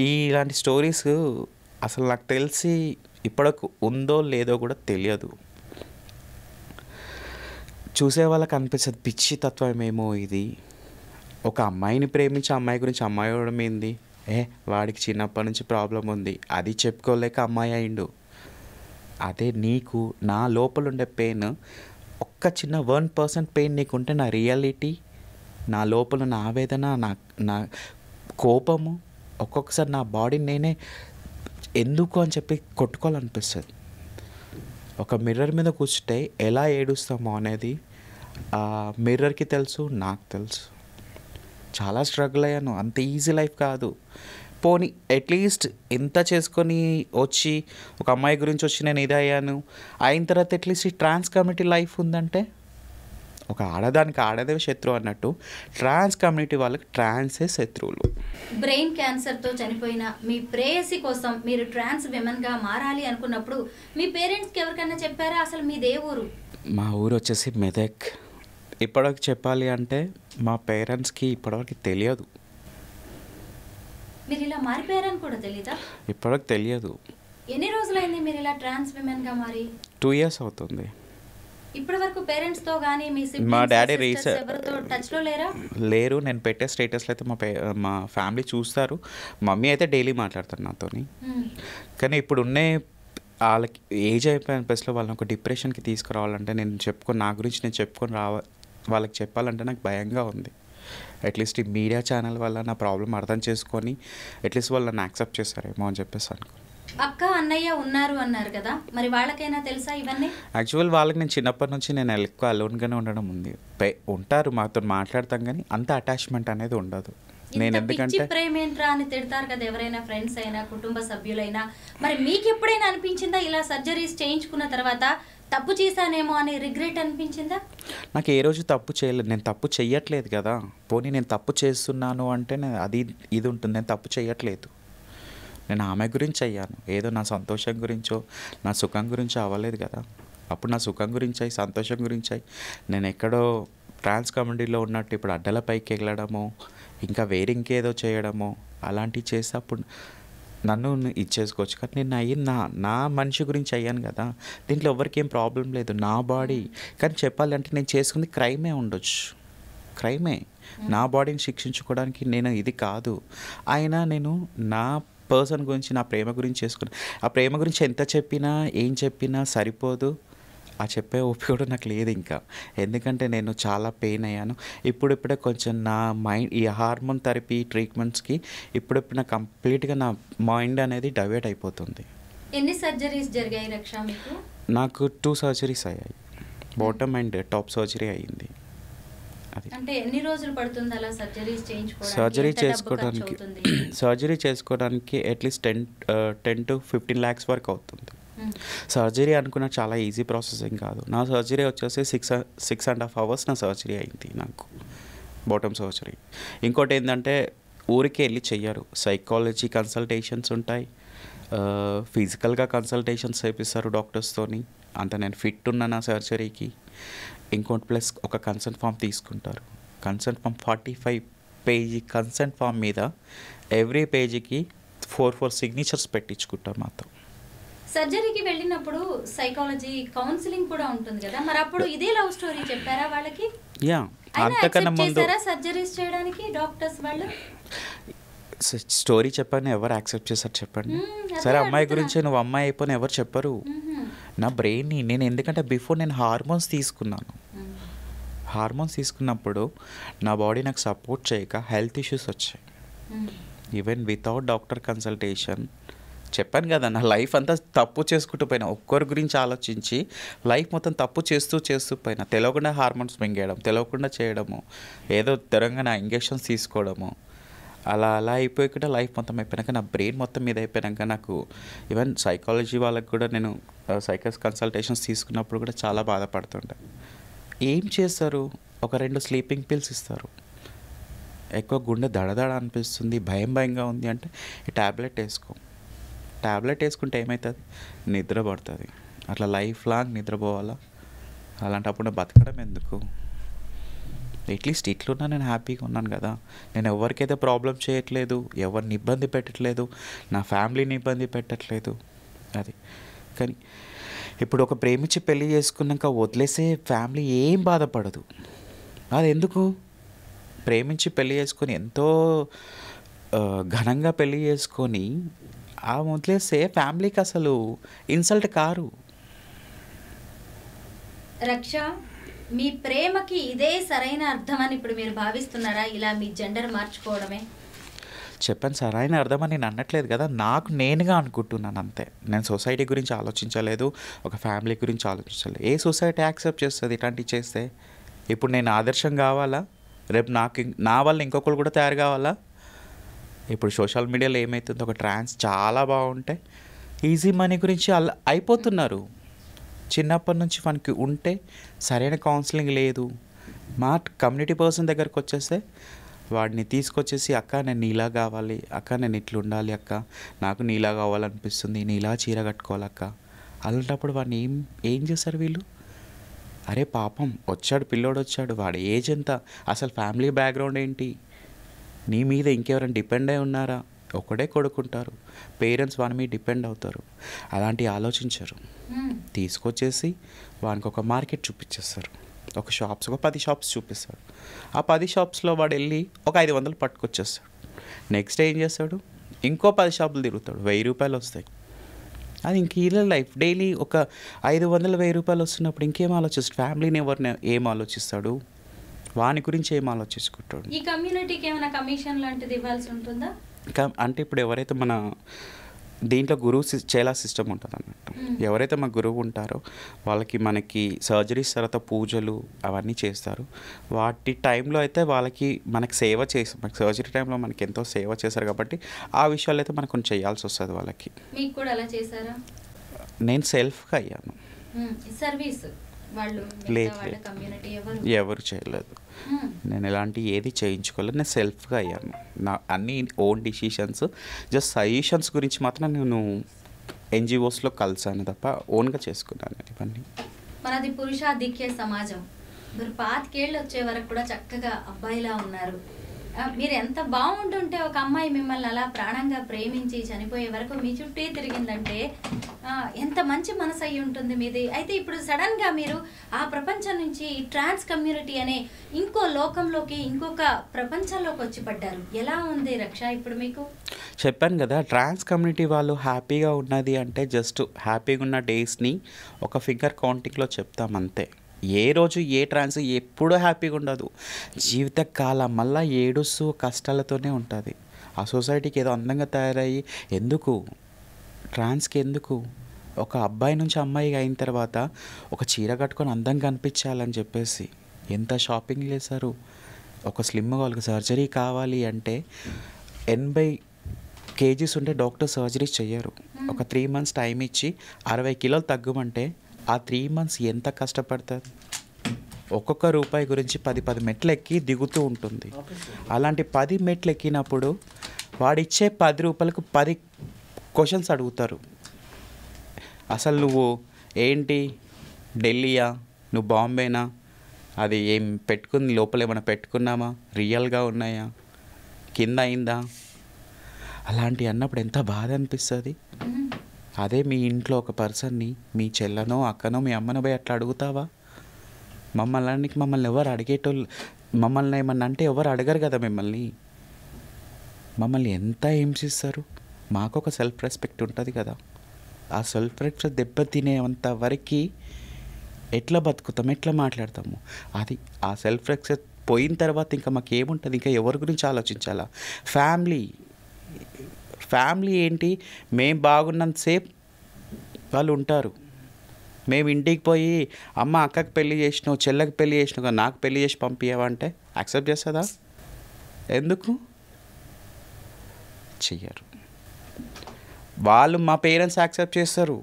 ఇలాంటి స్టోరీస్ అసలు నాకు తెలిసి ఇప్పటికి ఉందో లేదో కూడా తెలియదు. చూసే వాళ్ళకి అనిపిస్తుంది పిచ్చి తత్వమేమో ఇది. ఒక అమ్మాయిని ప్రేమించి అమ్మాయి గురించి అమ్మాయి అవడం ఏంది, వాడికి చిన్నప్పటి నుంచి ప్రాబ్లం ఉంది, అది చెప్పుకోలేక అమ్మాయి అయిండు. అదే నీకు నా లోపల ఉండే పెయిన్, ఒక్క చిన్న 1% పెయిన్ నీకుంటే నా రియాలిటీ, నా లోపల నా ఆవేదన, నా కోపము, ఒక్కొక్కసారి నా బాడీని నేనే ఎందుకు అని చెప్పి కొట్టుకోవాలనిపిస్తుంది. ఒక మిర్రర్ మీద కూర్చుంటే ఎలా ఏడుస్తామో అనేది ఆ మిర్రర్కి తెలుసు, నాకు తెలుసు. చాలా స్ట్రగుల్ అయ్యాను. అంత ఈజీ లైఫ్ కాదు. పోనీ అట్లీస్ట్ ఎంత చేసుకొని వచ్చి ఒక అమ్మాయి గురించి వచ్చి నేను ఇది అయ్యాను, అయిన తర్వాత అట్లీస్ట్ ఈ ట్రాన్స్ కమ్యూనిటీ లైఫ్ ఉందంటే, ఒక ఆడదానికి ఆడదే శత్రువు అన్నట్టు ట్రాన్స్ కమ్యూనిటీ వాళ్ళకి ట్రాన్సే శత్రువులు. బ్రెయిన్ క్యాన్సర్తో చనిపోయిన మీ ప్రేయసి కోసం మీరు ట్రాన్స్ విమెన్గా మారాలి అనుకున్నప్పుడు మీ పేరెంట్స్కి ఎవరికైనా చెప్పారా? అసలు మీదే ఊరు? మా ఊరు వచ్చేసి మెదక్. ఇప్పటివరకు చెప్పాలి అంటే మా పేరెంట్స్కి ఇప్పటివరకు తెలియదు. మీరు ఇలా మారిపోయారని కూడా తెలీదా? ఇప్పటివరకు తెలియదు. ఎన్ని రోజులైంది మీరు ఇలా ట్రాన్స్ విమెన్గా మారి? 2 years అవుతుంది. ఇప్పటి వరకు పేరెంట్స్తో కానీ మీ మా డాడీ ఎవరితో టచ్లో లేరా? లేరు. నేను పెట్టే స్టేటస్లో అయితే మా ఫ్యామిలీ చూస్తారు. మమ్మీ అయితే డైలీ మాట్లాడతారు నాతో. కానీ ఇప్పుడు ఉండే వాళ్ళకి ఏజ్ అయిపోయిన ప్లస్లో వాళ్ళని ఒక డిప్రెషన్కి తీసుకురావాలంటే నా గురించి నేను చెప్పుకొని వాళ్ళకి చెప్పాలంటే నాకు భయంగా ఉంది. అట్లీస్ట్ ఈ మీడియా ఛానల్ వల్ల నా ప్రాబ్లం అర్థం చేసుకొని అట్లీస్ట్ వాళ్ళు నన్ను యాక్సెప్ట్ చేస్తారేమో అని చెప్పేసి అనుకో. అక్క అన్నయ్య ఉన్నారు అన్నారు కదా, మరి వాళ్ళకైనా తెలుసా ఇవన్నీ? యాక్చువల్ వాళ్ళకి నేను చిన్నప్పటి నుంచి నేను ఎక్కువ అలోన్గానే ఉండడం ఉంది. ఉంటారు మాతో మాట్లాడతాం కానీ అంత అటాచ్మెంట్ అనేది ఉండదు. నేను ఎందుకంటే ప్రేమ ఏంట్రా అని తిడతారు కదా ఎవరైనా, ఫ్రెండ్స్ అయినా కుటుంబ సభ్యులైనా. మరి మీకు ఎప్పుడైనా అనిపించిందా ఇలా సర్జరీస్ చేయించుకున్న తర్వాత తప్పు చేశానేమో అని రిగ్రెట్ అనిపించిందా? నాకు ఏ రోజు తప్పు చేయలేదు. నేను తప్పు చెయ్యట్లేదు కదా. పోనీ నేను తప్పు చేస్తున్నాను అంటే అది ఇది ఉంటుంది. నేను తప్పు చేయట్లేదు. నేను ఆమె గురించి అయ్యాను. ఏదో నా సంతోషం గురించో నా సుఖం గురించో అవ్వలేదు కదా. అప్పుడు నా సుఖం గురించి అయ్యి సంతోషం గురించి అయ్యి నేను ఎక్కడో ట్రాన్స్ కమ్యూనిటీలో ఉన్నట్టు ఇప్పుడు అడ్డల పైకి ఎగలడమో ఇంకా వేరే ఇంకేదో చేయడమో అలాంటివి చేస్తే అప్పుడు నన్ను ఇచ్చేసుకోవచ్చు. కానీ నేను నా మనిషి గురించి అయ్యాను కదా. దీంట్లో ఎవరికి ఏం ప్రాబ్లం లేదు. నా బాడీ. కానీ చెప్పాలంటే నేను చేసుకుంది క్రైమే ఉండొచ్చు. క్రైమే. నా బాడీని శిక్షించుకోవడానికి నేను ఇది కాదు. అయినా నేను నా పర్సన్ గురించి నా ప్రేమ గురించి చేసుకున్నాను. ఆ ప్రేమ గురించి ఎంత చెప్పినా ఏం చెప్పినా సరిపోదు. ఆ చెప్పే ఓపిక కూడా నాకు లేదు ఇంకా. ఎందుకంటే నేను చాలా పెయిన్ అయ్యాను. ఇప్పుడిప్పుడే కొంచెం నా మైండ్ ఈ హార్మోన్ థెరపీ ట్రీట్మెంట్స్కి ఇప్పుడిప్పుడు నా కంప్లీట్గా నా మైండ్ అనేది డైవర్ట్ అయిపోతుంది. ఎన్ని సర్జరీస్ జరిగాయి రక్ష మీకు? నాకు 2 సర్జరీస్ అయ్యాయి. బాటమ్ అండ్ టాప్ సర్జరీ అయ్యింది. అది అంటే ఎన్ని రోజులు పడుతుంది అలా సర్జరీస్ చేయించుకోవడానికి? సర్జరీ చేసుకోవడానికి అట్లీస్ట్ 10 to 15 lakhs వరకు అవుతుంది. సర్జరీ అనుకున్న చాలా ఈజీ ప్రాసెసింగ్ కాదు. నా సర్జరీ వచ్చేసి 6.5 hours నా సర్జరీ అయింది నాకు, బాటమ్ సర్జరీ. ఇంకోటి ఏంటంటే ఊరికే వెళ్ళి చెయ్యరు. సైకాలజీ కన్సల్టేషన్స్ ఉంటాయి, ఫిజికల్గా కన్సల్టేషన్స్ చేపిస్తారు డాక్టర్స్తోని. అంత నేను ఫిట్ ఉన్నా నా సర్జరీకి. ఇంకోటి ప్లస్ ఒక కన్సెంట్ ఫామ్ తీసుకుంటారు. Consent form 45 page consent form మీద ఎవ్రీ పేజీకి 4 సిగ్నేచర్స్ పెట్టించుకుంటారు మాతో. సర్జరీకి వెళ్ళినప్పుడు సైకాలజీ కౌన్సిలింగ్ కూడా ఉంటుంది కదా, మరి అప్పుడు ఇదే లవ్ స్టోరీ చెప్పారా వాళ్ళకి? యా, అంతకన్నా ముందు సర్జరీస్ చేయడానికి డాక్టర్స్ వాళ్ళు స్టోరీ చెప్పని ఎవరు యాక్సెప్ట్ చేశారు చెప్పండి? సరే అమ్మాయి గురించి నువ్వు అమ్మాయి అయిపోయిన ఎవరు చెప్పరు. నా బ్రెయిన్ని నేను ఎందుకంటే బిఫోర్ నేను హార్మోన్స్ తీసుకున్నాను. హార్మోన్స్ తీసుకున్నప్పుడు నా బాడీ నాకు సపోర్ట్ చేయక హెల్త్ ఇష్యూస్ వచ్చాయి. Even without doctor consultation. చెప్పాను కదా, నా లైఫ్ అంతా తప్పు చేసుకుంటూ పోయినా. ఒక్కరి గురించి ఆలోచించి లైఫ్ మొత్తం తప్పు చేస్తూ పోయినా. తెలియకుండా హార్మోన్స్ మింగేయడం, తెలియకుండా చేయడము, ఏదో తెలంగాణ ఇంజెక్షన్స్ తీసుకోవడము, అలా అయిపోయాక లైఫ్ మొత్తం అయిపోయాక నా బ్రెయిన్ మొత్తం మీద అయిపోయాక నాకు ఈవెన్ సైకాలజీ వాళ్ళకి కూడా నేను సైకాలజీ కన్సల్టేషన్స్ తీసుకున్నప్పుడు కూడా చాలా బాధపడుతుండే. ఏం చేస్తారు? ఒక 2 స్లీపింగ్ పిల్స్ ఇస్తారు. ఎక్కువ గుండె దడదడ అనిపిస్తుంది, భయంగా ఉంది అంటే ఈ ట్యాబ్లెట్ వేసుకో. ట్యాబ్లెట్ వేసుకుంటే ఏమవుతుంది? నిద్ర పడుతుంది. అట్లా లైఫ్ లాంగ్ నిద్రపోవాలా? అలాంటప్పుడు బతకడం ఎందుకు? అట్లీస్ట్ ఇట్లున్నా నేను హ్యాపీగా ఉన్నాను కదా. నేను ఎవరికైతే ప్రాబ్లం చేయట్లేదు, ఎవరిని ఇబ్బంది పెట్టట్లేదు, నా ఫ్యామిలీని ఇబ్బంది పెట్టట్లేదు. అది కానీ ఇప్పుడు ఒక ప్రేమించి పెళ్ళి చేసుకున్నాక వదిలేసే ఫ్యామిలీ ఏం బాధపడదు. అది ఎందుకు? ప్రేమించి పెళ్ళి చేసుకొని ఎంతో ఘనంగా పెళ్ళి చేసుకొని ఆ వదిలేస్తే ఫ్యామిలీకి అసలు ఇన్సల్ట్ కారు. రక్ష, మీ ప్రేమకి ఇదే సరైన అర్థం అని ఇప్పుడు మీరు భావిస్తున్నారా? ఇలా మీ జెండర్ మార్చుకోవడమే? చెప్పాను, సరైన అర్థం అని నేను అనట్లేదు కదా, నాకు నేనుగా అనుకుంటున్నాను అంతే. నేను సొసైటీ గురించి ఆలోచించలేదు, ఒక ఫ్యామిలీ గురించి ఆలోచించలేదు. ఏ సొసైటీ యాక్సెప్ట్ చేస్తుంది ఇట్లాంటివి చేస్తే? ఇప్పుడు నేను ఆదర్శం కావాలా? రేపు నా వల్ల ఇంకొకరు కూడా తయారు కావాలా? ఇప్పుడు సోషల్ మీడియాలో ఏమవుతుంది, ఒక ట్రాన్స్ చాలా బాగుంటే ఈజీ మనీ గురించి అలా అయిపోతున్నారు. చిన్నప్పటి నుంచి మనకి ఉంటే సరైన కౌన్సిలింగ్ లేదు. మా కమ్యూనిటీ పర్సన్ దగ్గరకు వచ్చేస్తే వాడిని తీసుకొచ్చేసి, అక్క నేను నీలా కావాలి, అక్క నేను ఇట్లా ఉండాలి, అక్క నాకు నీలా కావాలనిపిస్తుంది, నీలా చీర కట్టుకోవాలక్క. అలాంటప్పుడు వాడిని ఏం చేస్తారు వీళ్ళు? అరే పాపం వచ్చాడు, పిల్లోడు వచ్చాడు, వాడి ఏజ్ ఎంత, అసలు ఫ్యామిలీ బ్యాక్గ్రౌండ్ ఏంటి, నీ మీద ఇంకెవరైనా డిపెండ్ అయి ఉన్నారా? ఒకడే కొడుకుంటారు, పేరెంట్స్ వాని మీద డిపెండ్ అవుతారు. అలాంటివి ఆలోచించరు. తీసుకొచ్చేసి వానికి ఒక మార్కెట్ చూపించేస్తారు, ఒక 10 షాప్స్ చూపిస్తాడు. ఆ 10 షాప్స్లో వాడు వెళ్ళి ఒక 500 పట్టుకొచ్చేస్తాడు. నెక్స్ట్ ఏం చేస్తాడు? ఇంకో 10 షాపులు తిరుగుతాడు, 1000 రూపాయలు వస్తాయి. అది ఇంక ఇలా లైఫ్ డైలీ ఒక 500-1000 రూపాయలు వస్తున్నప్పుడు ఇంకేం ఆలోచిస్తాడు? ఫ్యామిలీని ఎవరిని ఏం ఆలోచిస్తాడు? వాని గురించి ఏం ఆలోచించుకుంటాడు? ఈ కమ్యూనిటీకి ఏమైనా కమిషన్ లాంటిది ఇవ్వాల్సి ఉంటుందా? అంటే ఇప్పుడు ఎవరైతే మన దీంట్లో గురువు చేలా సిస్టమ్ ఉంటుంది అన్నట్టు. ఎవరైతే మా గురువు ఉంటారో వాళ్ళకి మనకి సర్జరీస్ తర్వాత పూజలు అవన్నీ చేస్తారు. వాటి టైంలో అయితే వాళ్ళకి మనకి సేవ చేసి మనకి సర్జరీ టైంలో మనకి ఎంతో సేవ చేశారు కాబట్టి ఆ విషయాలు అయితే మనకు కొంచెం చేయాల్సి వస్తుంది వాళ్ళకి. మీకు కూడా అలా చేశారా? నేను సెల్ఫ్గా అయ్యాను. సర్వీస్ వాళ్ళు లేదు కమ్యూనిటీ ఎవరు చేయలేదు. నేను ఎలాంటి ఏది చేయించుకోలేదు. నేను సెల్ఫ్గా అయ్యాను. నా అన్ని ఓన్ డిసిషన్స్, జస్ట్ సజెషన్స్ గురించి మాత్రం నేను ఎన్జిఓస్లో కలిసాను తప్ప ఓన్గా చేసుకున్నాను ఇవన్నీ. మనది పురుషాధిక్య సమాజం. మీరు 25 ఏళ్ళు వచ్చే వరకు కూడా చక్కగా అబ్బాయిలా ఉన్నారు. మీరు ఎంత బాగుంటుంటే ఒక అమ్మాయి మిమ్మల్ని అలా ప్రాణంగా ప్రేమించి చనిపోయే వరకు మీ చుట్టే తిరిగిందంటే ఎంత మంచి మనసు అయి ఉంటుంది మీది. అయితే ఇప్పుడు సడన్గా మీరు ఆ ప్రపంచం నుంచి ట్రాన్స్ కమ్యూనిటీ అనే ఇంకో లోకంలోకి, ఇంకొక ప్రపంచంలోకి వచ్చి పడ్డారు. ఎలా ఉంది రక్ష ఇప్పుడు మీకు? చెప్పాను కదా, ట్రాన్స్ కమ్యూనిటీ వాళ్ళు హ్యాపీగా ఉన్నది అంటే జస్ట్ హ్యాపీగా ఉన్న డేస్ని ఒక ఫింగర్ కౌంటింగ్లో చెప్తాం అంతే. ఏ రోజు ఏ ట్రాన్స్ ఎప్పుడూ హ్యాపీగా ఉండదు. జీవితకాలం మళ్ళీ ఏడుస్తూ కష్టాలతోనే ఉంటుంది. ఆ సొసైటీకి ఏదో అందంగా తయారయ్యి ఎందుకు ట్రాన్స్కి ఎందుకు? ఒక అబ్బాయి నుంచి అమ్మాయిగా అయిన తర్వాత ఒక చీర కట్టుకొని అందంగా అనిపించాలని చెప్పేసి ఎంత షాపింగ్ చేశారు. ఒక స్లిమ్గా వాళ్ళకి సర్జరీ కావాలి అంటే 80 kgs ఉంటే డాక్టర్ సర్జరీ చెయ్యరు. ఒక 3 months టైం ఇచ్చి 60 కిలోలు తగ్గమంటే ఆ 3 months ఎంత కష్టపడతారు? ఒక్కొక్క రూపాయి గురించి 10 మెట్లు ఎక్కి దిగుతూ ఉంటుంది. అలాంటి 10 మెట్లు ఎక్కినప్పుడు వాడిచ్చే 10 రూపాయలకు 10 క్వశ్చన్స్ అడుగుతారు. అసలు నువ్వు ఏంటి, ఢిల్లీయా, నువ్వు బాంబేనా, అది ఏం పెట్టుకుంది లోపల ఏమైనా పెట్టుకున్నామా, రియల్గా ఉన్నాయా, కింద అయిందా? అలాంటి అన్నప్పుడు ఎంత బాధ అనిపిస్తుంది. అదే మీ ఇంట్లో ఒక పర్సన్ని, మీ చెల్లనో అక్కనో మీ అమ్మనో పోయి అట్లా అడుగుతావా? మమ్మల్ని ఎవరు అడిగేటోళ్ళు, మమ్మల్ని ఏమన్నా అంటే ఎవరు అడగరు కదా మిమ్మల్ని. మమ్మల్ని ఎంత హింసిస్తారు. మాకు ఒక సెల్ఫ్ రెస్పెక్ట్ ఉంటుంది కదా. ఆ సెల్ఫ్ రెస్పెక్ట్ దెబ్బతినేంత వరకు ఎట్లా బతుకుతాము, ఎట్లా మాట్లాడతాము? అది ఆ సెల్ఫ్ రెస్పెక్ట్ పోయిన తర్వాత ఇంకా మాకు ఏముంటుంది? ఇంకా ఎవరి గురించి ఆలోచించాలా? ఫ్యామిలీ ఏంటి, మేము బాగున్నంతసేపు వాళ్ళు ఉంటారు. మేము ఇంటికి పోయి అమ్మ అక్కకి పెళ్ళి చేసినావు, చెల్లెకి పెళ్ళి చేసినావు, నాకు పెళ్ళి చేసి పంపించావంటే యాక్సెప్ట్ చేస్తుందా? ఎందుకు చెయ్యరు? వాళ్ళు మా పేరెంట్స్ యాక్సెప్ట్ చేస్తారు.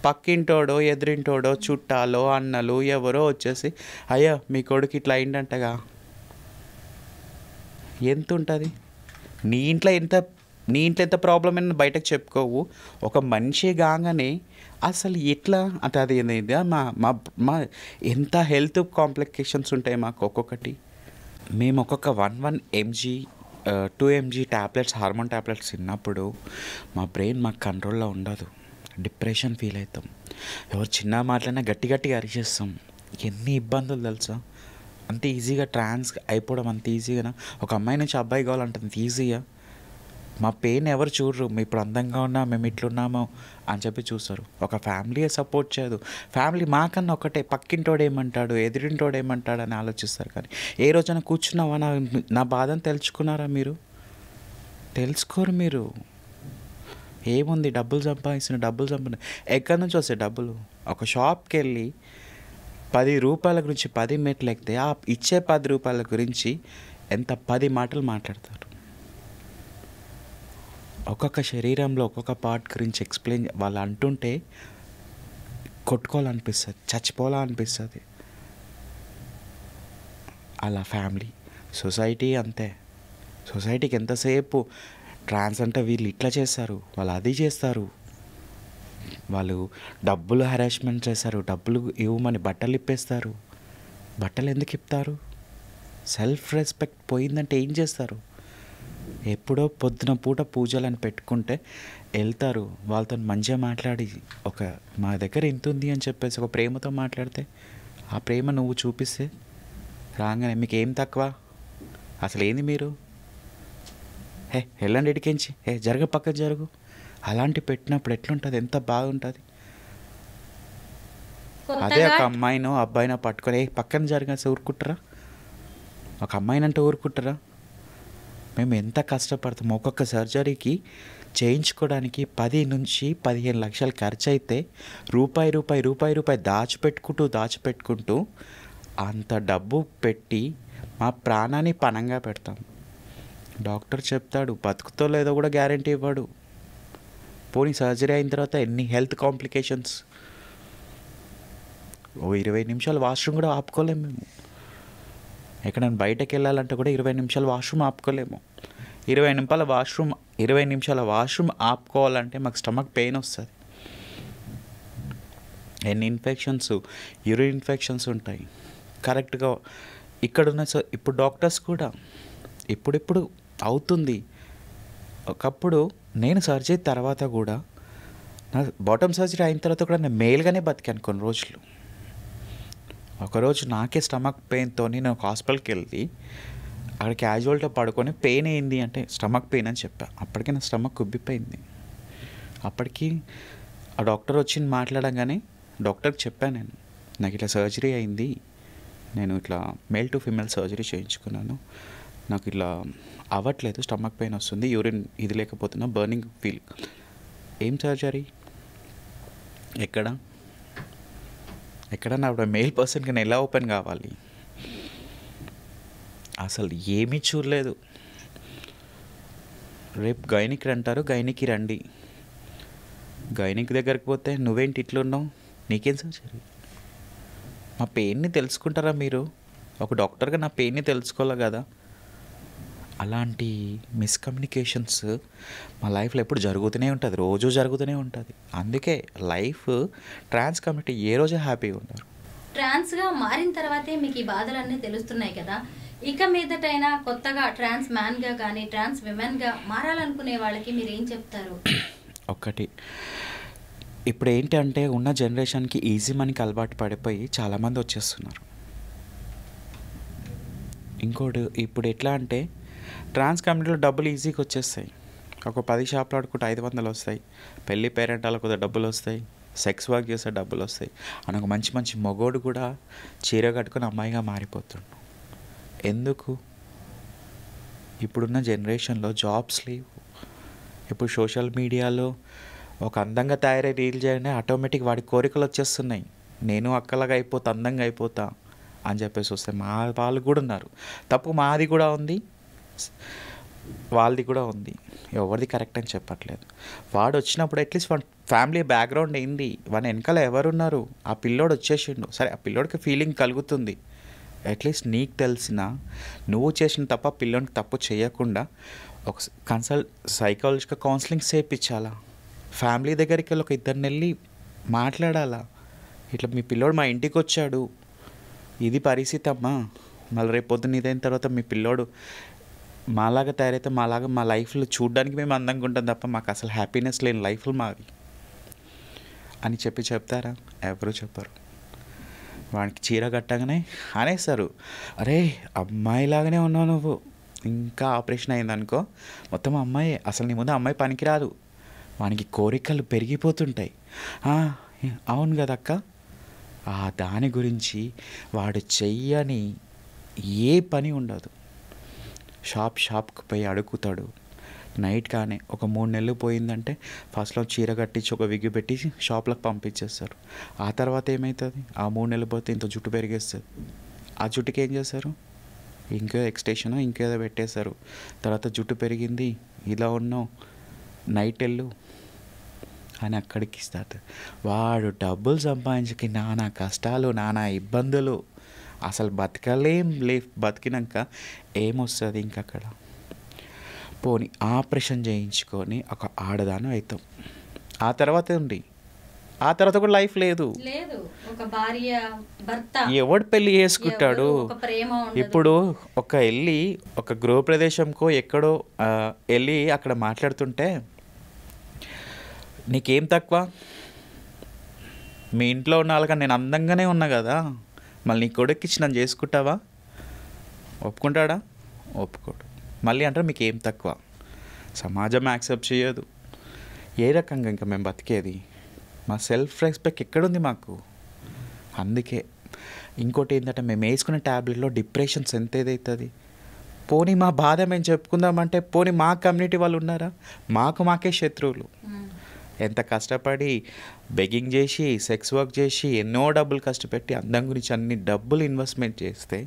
పక్కింటోడో ఎదురింటోడో చుట్టాలో అన్నలు ఎవరో వచ్చేసి అయ్యో మీ కొడుకు ఇట్లా అయిందంటగా. ఎంత ఉంటుంది? నీ ఇంట్లో ఎంత ప్రాబ్లం అయినా బయటకు చెప్పుకోవు. ఒక మనిషి కాగానే అసలు ఎట్లా అంటే అది మా ఎంత హెల్త్ కాంప్లికేషన్స్ ఉంటాయి మాకు ఒక్కొక్కటి. మేము ఒక్కొక్క 1 mg 2 mg tablets, hormone tablets తిన్నప్పుడు మా బ్రెయిన్ మాకు కంట్రోల్లో ఉండదు. డిప్రెషన్ ఫీల్ అవుతాం. ఎవరు చిన్న మాటలైనా గట్టిగా అరిచేస్తాం. ఎన్ని ఇబ్బందులు తెలుసా? అంత ఈజీగా ట్రాన్స్ అయిపోవడం అంత ఈజీగా. ఒక అమ్మాయి నుంచి అబ్బాయి కావాలంటే అంత ఈజీగా. మా పెయిన్ ఎవరు చూడరు. మేము ఇప్పుడు అందంగా ఉన్నా, మేము ఇట్లున్నామో అని చెప్పి చూస్తారు. ఒక ఫ్యామిలీ సపోర్ట్ చేయదు. ఫ్యామిలీ మాకన్నా ఒకటే, పక్కింటోడు ఏమంటాడు, ఎదురింటోడు ఏమంటాడు అని ఆలోచిస్తారు. కానీ ఏ రోజైనా కూర్చున్నావా, నా బాధను తెలుసుకున్నారా మీరు? తెలుసుకోరు మీరు. ఏముంది, డబ్బులు సంపాదించిన ఎక్కడి నుంచి వస్తాయి డబ్బులు? ఒక షాప్కి వెళ్ళి 10 రూపాయల గురించి 10 మెట్లు ఎక్కితే ఆ ఇచ్చే 10 రూపాయల గురించి ఎంత 10 మాటలు మాట్లాడతారు. ఒక్కొక్క శరీరంలో ఒక్కొక్క పార్ట్ గురించి ఎక్స్ప్లెయిన్ వాళ్ళు అంటుంటే కొట్టుకోవాలనిపిస్తుంది, చచ్చిపోవాలనిపిస్తుంది. అలా ఫ్యామిలీ, సొసైటీ అంతే. సొసైటీకి ఎంతసేపు ట్రాన్స్ అంటే వీళ్ళు ఇట్లా చేస్తారు, వాళ్ళు అది చేస్తారు, వాళ్ళు డబ్బులు హెరాస్మెంట్ చేస్తారు, డబ్బులు ఇవ్వమని బట్టలు ఇప్పేస్తారు. బట్టలు ఎందుకు ఇప్పుతారు? సెల్ఫ్ రెస్పెక్ట్ పోయిందంటే ఏం చేస్తారు? ఎప్పుడో పొద్దున పూట పూజలని పెట్టుకుంటే వెళ్తారు. వాళ్ళతో మంచిగా మాట్లాడి మా దగ్గర ఎంత ఉంది అని చెప్పేసి ఒక ప్రేమతో మాట్లాడితే ఆ ప్రేమ నువ్వు చూపిస్తే రాగానే మీకు ఏం తక్కువ, అసలు ఏంది మీరు, వెళ్ళండి ఇడికించి, పక్కన జరుగు, అలాంటి పెట్టినప్పుడు ఎట్లుంటుంది? ఎంత బాగుంటుంది. అదే ఒక అమ్మాయినో అబ్బాయినో పట్టుకొని పక్కన జరగాల్సి ఊరుకుంటారా? ఒక అమ్మాయినంటే ఊరుకుంటారా? మేము ఎంత కష్టపడతాం. ఒక్కొక్క సర్జరీకి చేయించుకోవడానికి 10 నుంచి 15 లక్షలు ఖర్చు అయితే రూపాయి దాచిపెట్టుకుంటూ అంత డబ్బు పెట్టి మా ప్రాణాన్ని పణంగా పెడతాం. డాక్టర్ చెప్తాడు, బతుకుతో లేదో కూడా గ్యారంటీ ఇవ్వడు. పోనీ సర్జరీ అయిన తర్వాత ఎన్ని హెల్త్ కాంప్లికేషన్స్. 20 నిమిషాలు వాష్రూమ్ కూడా ఆపుకోలేము మేము. ఎక్కడైనా బయటకు వెళ్ళాలంటే కూడా 20 నిమిషాలు వాష్రూమ్ ఆపుకోలేము. 20 నిమిషాల వాష్రూమ్ ఆపుకోవాలంటే మాకు స్టమక్ పెయిన్ వస్తుంది. ఎన్ని ఇన్ఫెక్షన్స్, యూరిన్ ఇన్ఫెక్షన్స్ ఉంటాయి. కరెక్ట్గా ఇక్కడున్న ఇప్పుడు డాక్టర్స్ కూడా ఇప్పుడిప్పుడు అవుతుంది. ఒకప్పుడు నేను సర్జరీ తర్వాత కూడా, నా బాటమ్ సర్జరీ అయిన తర్వాత కూడా నేను మేల్గానే బతికాను కొన్ని రోజులు. ఒకరోజు నాకే స్టమక్ పెయిన్తో నేను ఒక హాస్పిటల్కి వెళ్ళి అక్కడ క్యాజువల్గా పడుకొని పెయిన్ ఏంది అంటే స్టమక్ పెయిన్ అని చెప్పా. అప్పటికి నా స్టమక్ ఉబ్బిపోయింది. అప్పటికి ఆ డాక్టర్ వచ్చి మాట్లాడగానే డాక్టర్కి చెప్పాను, నాకు ఇట్లా సర్జరీ అయింది, నేను ఇట్లా మేల్ టు ఫీమేల్ సర్జరీ చేయించుకున్నాను, నాకు ఇట్లా అవ్వట్లేదు, స్టమక్ పెయిన్ వస్తుంది, యూరిన్ ఇది లేకపోతున్నా, బర్నింగ్ ఫీల్. ఏం సర్జరీ? ఎక్కడ నా మెయిల్ పర్సన్కి నేను ఎలా ఓపెన్ కావాలి? అసలు ఏమీ చూడలేదు. రేపు గైనిక్ అంటారు, గైనికి రండి. గైనిక్ దగ్గరికి పోతే నువ్వేంటి ఇట్లున్నావు, నీకేం సర్జరీ? మా పెయిన్ని తెలుసుకుంటారా మీరు? ఒక డాక్టర్గా నా పెయిన్ని తెలుసుకోవాలి కదా. అలాంటి మిస్కమ్యూనికేషన్స్ మా లైఫ్లో ఎప్పుడు జరుగుతూనే ఉంటుంది, రోజు జరుగుతూనే ఉంటుంది. అందుకే లైఫ్ ట్రాన్స్ కమ్యూనిటీ ఏ రోజు హ్యాపీగా ఉంటారు. ట్రాన్స్గా మారిన తర్వాతే మీకు ఈ బాధలన్నీ తెలుస్తున్నాయి కదా. ఇక మీదటైనా కొత్తగా ట్రాన్స్ మ్యాన్గా కానీ ట్రాన్స్ విమెన్గా మారాలనుకునే వాళ్ళకి మీరు ఏం చెప్తారు? ఒకటి, ఇప్పుడు ఏంటంటే ఉన్న జనరేషన్కి ఈజీ మనకి అలవాటు పడిపోయి చాలామంది వచ్చేస్తున్నారు. ఇంకోటి, ఇప్పుడు ఎట్లా అంటే ట్రాన్స్ కమ్యూనిటీలో డబ్బులు ఈజీగా వచ్చేస్తాయి. ఒక 10 షాపులు ఆడుకుంటే 500 వస్తాయి. పెళ్ళి పేరెంటాలకు కొద్దిగా డబ్బులు వస్తాయి. సెక్స్ వర్క్ చేస్తే డబ్బులు వస్తాయి. అని ఒక మంచి మగోడు కూడా చీర కట్టుకొని అమ్మాయిగా మారిపోతుండు. ఎందుకు? ఇప్పుడున్న జనరేషన్లో జాబ్స్ లేవు. ఇప్పుడు సోషల్ మీడియాలో ఒక అందంగా తయారై రీల్ చేయండి, ఆటోమేటిక్ వాడి కోరికలు వచ్చేస్తున్నాయి. నేను అక్కలాగా అయిపోతా, అందంగా అయిపోతా అని చెప్పేసి వస్తే మా వాళ్ళు కూడా ఉన్నారు. తప్పు మాది కూడా ఉంది, వాళ్ళది కూడా ఉంది. ఎవరిది కరెక్ట్ అని చెప్పట్లేదు. వాడు వచ్చినప్పుడు అట్లీస్ట్ వాడి ఫ్యామిలీ బ్యాక్గ్రౌండ్ ఏంది, వాడి వెనకాల ఎవరున్నారు, ఆ పిల్లోడు వచ్చేసిండు, సరే ఆ పిల్లోడికి ఫీలింగ్ కలుగుతుంది. అట్లీస్ట్ నీకు తెలిసిన నువ్వు చేసిన తప్ప పిల్లోనికి తప్పు చేయకుండా ఒక సైకాలజికల్ కౌన్సిలింగ్ చేయించాలా. ఫ్యామిలీ దగ్గరికి వెళ్ళి ఒక 2 నెలలు మాట్లాడాలా. ఇట్లా మీ పిల్లోడు మా ఇంటికి వచ్చాడు, ఇది పరిస్థితి అమ్మా, మళ్ళీ రేపు పొద్దున్న ఇదైన తర్వాత మీ పిల్లోడు మాలాగా తయారైతే మా లైఫ్లో చూడడానికి మేము అందంగా ఉంటాం తప్ప మాకు అసలు హ్యాపీనెస్ లేని లైఫ్లు మావి అని చెప్తారా? ఎవరు చెప్పరు. వాడికి చీర కట్టగానే అనేస్తారు, అరే అమ్మాయిలాగానే ఉన్నావు నువ్వు, ఇంకా ఆపరేషన్ అయిందనుకో మొత్తం అమ్మాయి, అసలు నీ ముందు అమ్మాయి పనికిరాదు. వానికి కోరికలు పెరిగిపోతుంటాయి. అవును కదక్క. దాని గురించి వాడు చెయ్యని ఏ పని ఉండదు. షాప్కి పోయి అడుగుతాడు. నైట్ కానీ ఒక 3 నెలలు పోయిందంటే ఫస్ట్లో చీర కట్టించి ఒక విగ్గు పెట్టి షాప్లకు పంపించేస్తారు. ఆ తర్వాత ఏమవుతుంది? ఆ 3 నెలలు పోతే ఇంత జుట్టు పెరిగేస్తుంది. ఆ జుట్టుకి ఏం చేస్తారు? ఇంకో ఎక్స్టెన్షన్ ఇంకేదో పెట్టేస్తారు. తర్వాత జుట్టు పెరిగింది, ఇలా ఉన్నావు, నైట్ వెళ్ళు అని అక్కడికి ఇస్తారు. వాడు డబ్బులు సంపాదించకి నానా కష్టాలు, నానా ఇబ్బందులు, అసలు బతికినాక ఏమొస్తుంది ఇంకక్కడ? పోనీ ఆపరేషన్ చేయించుకొని ఒక ఆడదానం అవుతాం. ఆ తర్వాత కూడా లైఫ్ లేదు. ఒక భార్య భర్త ఎవడు పెళ్ళి చేసుకుంటాడు? ఇప్పుడు ఒక గృహ ప్రదేశంకో ఎక్కడో వెళ్ళి అక్కడ మాట్లాడుతుంటే నీకేం తక్కువ? మీ ఇంట్లో ఉన్న వాళ్ళగా నేను అందంగానే ఉన్నా కదా, మళ్ళీ నీ కొడుక్కిచ్చి నన్ను చేసుకుంటావా? ఒప్పుకుంటాడా? ఒప్పుకోడు. మళ్ళీ అంటారు మీకు ఏం తక్కువ. సమాజం యాక్సెప్ట్ చేయదు. ఏ రకంగా ఇంకా మేము బతికేది? మా సెల్ఫ్ రెస్పెక్ట్ ఎక్కడుంది మాకు? అందుకే ఇంకోటి ఏంటంటే మేము వేసుకునే ట్యాబ్లెట్లో డిప్రెషన్స్ ఎంత ఏదవుతుంది. పోనీ మా బాధ మేము చెప్పుకుందామంటే పోనీ మా కమ్యూనిటీ వాళ్ళు ఉన్నారా? మాకే శత్రువులు. ఎంత కష్టపడి బెగ్గింగ్ చేసి సెక్స్ వర్క్ చేసి ఎన్నో డబ్బులు కష్టపెట్టి అందం గురించి అన్ని డబ్బులు ఇన్వెస్ట్మెంట్ చేస్తే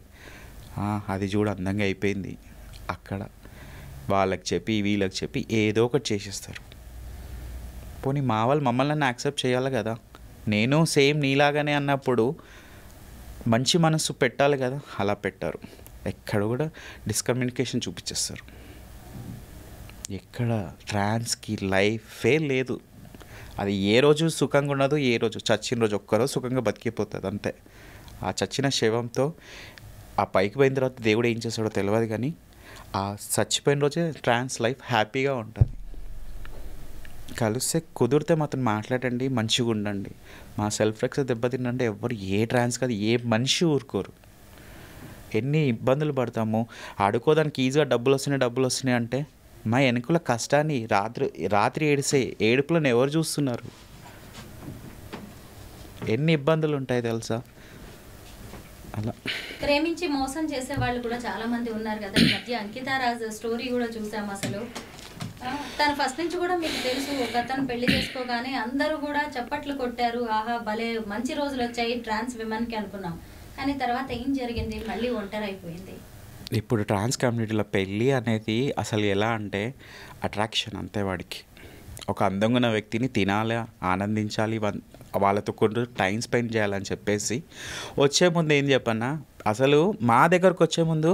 అది చూడు అందంగా అయిపోయింది. అక్కడ వాళ్ళకి చెప్పి వీళ్ళకి చెప్పి ఏదో ఒకటి చేసేస్తారు. పోనీ మా వాళ్ళు మమ్మల్ని యాక్సెప్ట్ చేయాలి కదా. నేను సేమ్ నీలాగానే అన్నప్పుడు మంచి మనసు పెట్టాలి కదా. అలా పెట్టారు. ఎక్కడ కూడా డిస్కమ్యూనికేషన్ చూపించేస్తారు. ఎక్కడ ట్రాన్స్కి లైఫే లేదు. అది ఏ రోజు సుఖంగా ఉండదు. ఏ రోజు చచ్చిన రోజు ఒక్కరోజు సుఖంగా బతికిపోతుంది అంతే. ఆ చచ్చిన శవంతో ఆ పైకి పోయిన తర్వాత దేవుడు ఏం చేస్తాడో తెలియదు, కానీ ఆ చచ్చిపోయిన రోజే ట్రాన్స్ లైఫ్ హ్యాపీగా ఉంటుంది. కలిస్తే కుదిరితే మాత్రం మాట్లాడండి, మంచిగా ఉండండి. మా సెల్ఫ్ రెస్పెక్ట్ దెబ్బతిందంటే ఎవరు ఏ ట్రాన్స్ కాదు ఏ మనిషి ఊరుకోరు. ఎన్ని ఇబ్బందులు పడతాము. ఆడుకోదానికి ఈజీగా డబ్బులు వస్తున్నాయి అంటే మా వెనుకల కష్టాన్ని రాత్రి ఏడిసే ఏడుపులను ఎవరు చూస్తున్నారు? ఎన్ని ఇబ్బందులు ఉంటాయి తెలుసా? అలా ప్రేమించి మోసం చేసే వాళ్ళు కూడా చాలా మంది ఉన్నారు కదా. ఈ మధ్య అంకితా రాజ్ స్టోరీ కూడా చూసాం. అసలు తను ఫస్ట్ నుంచి కూడా మీకు తెలుసు, ఒక అతను పెళ్లి చేసుకోగానే అందరూ కూడా చప్పట్లు కొట్టారు, ఆహా భలే మంచి రోజులు వచ్చాయి ట్రాన్స్ విమెన్కి అనుకున్నాం. కానీ తర్వాత ఏం జరిగింది? మళ్ళీ ఒంటరి అయిపోయింది. ఇప్పుడు ట్రాన్స్ కమ్యూనిటీలో పెళ్ళి అనేది అసలు ఎలా అంటే అట్రాక్షన్ అంతే. వాడికి ఒక అందంగా ఉన్న వ్యక్తిని తినాలి, ఆనందించాలి, వాళ్ళతో కొన్ని టైం స్పెండ్ చేయాలని చెప్పేసి వచ్చే ముందు ఏం చెప్పన్నా, అసలు మా దగ్గరకు వచ్చే ముందు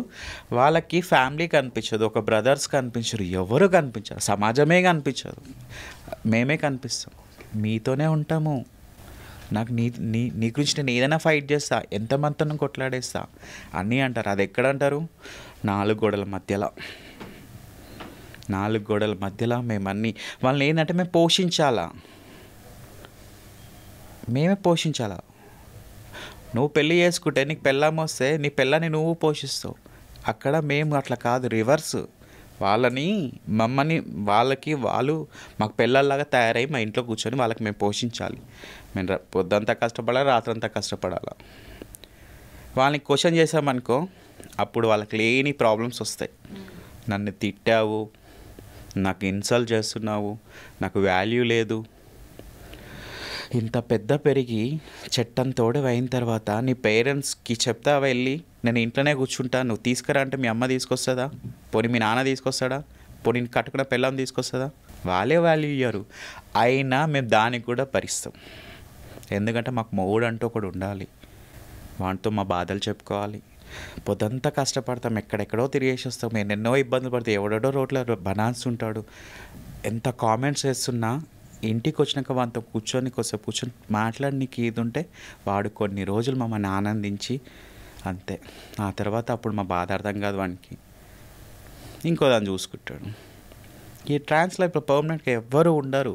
వాళ్ళకి ఫ్యామిలీ కనిపించదు, ఒక బ్రదర్స్ కనిపించరు, ఎవరు కనిపించరు, సమాజమే కనిపించదు. మేమే కనిపిస్తాం, మీతోనే ఉంటాము, నాకు నీ గురించి నేను ఏదైనా ఫైట్ చేస్తా, ఎంతమందితో కొట్లాడేస్తా అన్నీ అంటారు. అది ఎక్కడ అంటారు? 4 గోడల మధ్యలో. 4 గోడల మధ్యలో మేమన్నీ వాళ్ళని ఏంటంటే మేము మేమే పోషించాలా. నువ్వు పెళ్ళి చేసుకుంటే నీకు పెళ్ళాం వస్తే నీ పెళ్ళాన్ని నువ్వు పోషిస్తావు. అక్కడ మేము అట్లా కాదు, రివర్స్. వాళ్ళు మాకు పెళ్ళల్లాగా తయారై మా ఇంట్లో కూర్చొని వాళ్ళకి మేము పోషించాలి. మేము పొద్దంతా కష్టపడాలి, రాత్రంతా కష్టపడాలి. వాళ్ళని క్వశ్చన్ చేసామనుకో అప్పుడు వాళ్ళకి లేని ప్రాబ్లమ్స్ వస్తాయి. నన్ను తిట్టావు, నాకు ఇన్సల్ట్ చేస్తున్నావు, నాకు వాల్యూ లేదు. ఇంత పెద్ద పెరిగి చెట్టంతోడు అయిన తర్వాత నీ పేరెంట్స్కి చెప్తావా వెళ్ళి నేను ఇంట్లోనే కూర్చుంటా, నువ్వు తీసుకురా అంటే మీ అమ్మ తీసుకొస్తుందా? పోనీ మీ నాన్న తీసుకొస్తాడా? పోనీ కట్టుకున్న పిల్లని తీసుకొస్తుందా? వాళ్ళే వాల్యూ ఇయ్యరు. అయినా మేము దానికి కూడా భరిస్తాం. ఎందుకంటే మాకు మొగుడు అంటూ ఒకడు ఉండాలి, వాటితో మా బాధలు చెప్పుకోవాలి. పొద్దంతా కష్టపడతాం, ఎక్కడెక్కడో తిరిగేసి వస్తాం, మేము ఎన్నో ఇబ్బందులు పడతాం. ఎవడెడో రోడ్లో బనాన్స్ ఉంటాడు. ఎంత కామెంట్స్ వేస్తున్నా ఇంటికి వచ్చినాక వాటితో కూర్చొని మాట్లాడి నీకు ఇది ఉంటే వాడు కొన్ని రోజులు మమ్మల్ని ఆనందించి అంతే. ఆ తర్వాత అప్పుడు మా బాధ అర్థం కాదు వానికి, ఇంకో దాన్ని చూసుకుంటాడు. ఈ ట్రాన్స్ లైఫ్లో పర్మనెంట్గా ఎవ్వరు ఉండరు.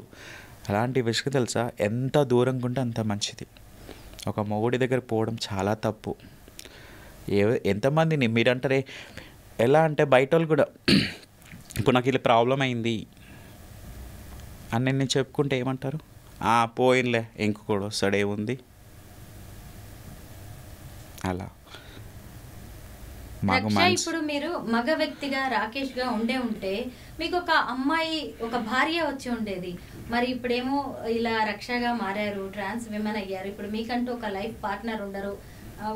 అలాంటి విషయం తెలుసా, ఎంత దూరంగా ఉంటే అంత మంచిది. ఒక మొగుడి దగ్గర పోవడం చాలా తప్పు. ఎంతమందిని మీరంటారే ఎలా అంటే బయట వాళ్ళు కూడా ఇప్పుడు నాకు ఇలా ప్రాబ్లం అయింది అని నేను చెప్పుకుంటే ఏమంటారు? పోయినలే ఇంకొకడు వస్తాడు, ఏముంది అలా. ఇప్పుడు మీరు మగ వ్యక్తిగా రాకేష్గా ఉంటే మీకు ఒక అమ్మాయి, ఒక భార్య వచ్చి ఉండేది. మరి ఇప్పుడేమో ఇలా రక్షగా మారారు, ట్రాన్స్ విమెన్ అయ్యారు. ఇప్పుడు మీకంటూ ఒక లైఫ్ పార్ట్నర్ ఉండరు,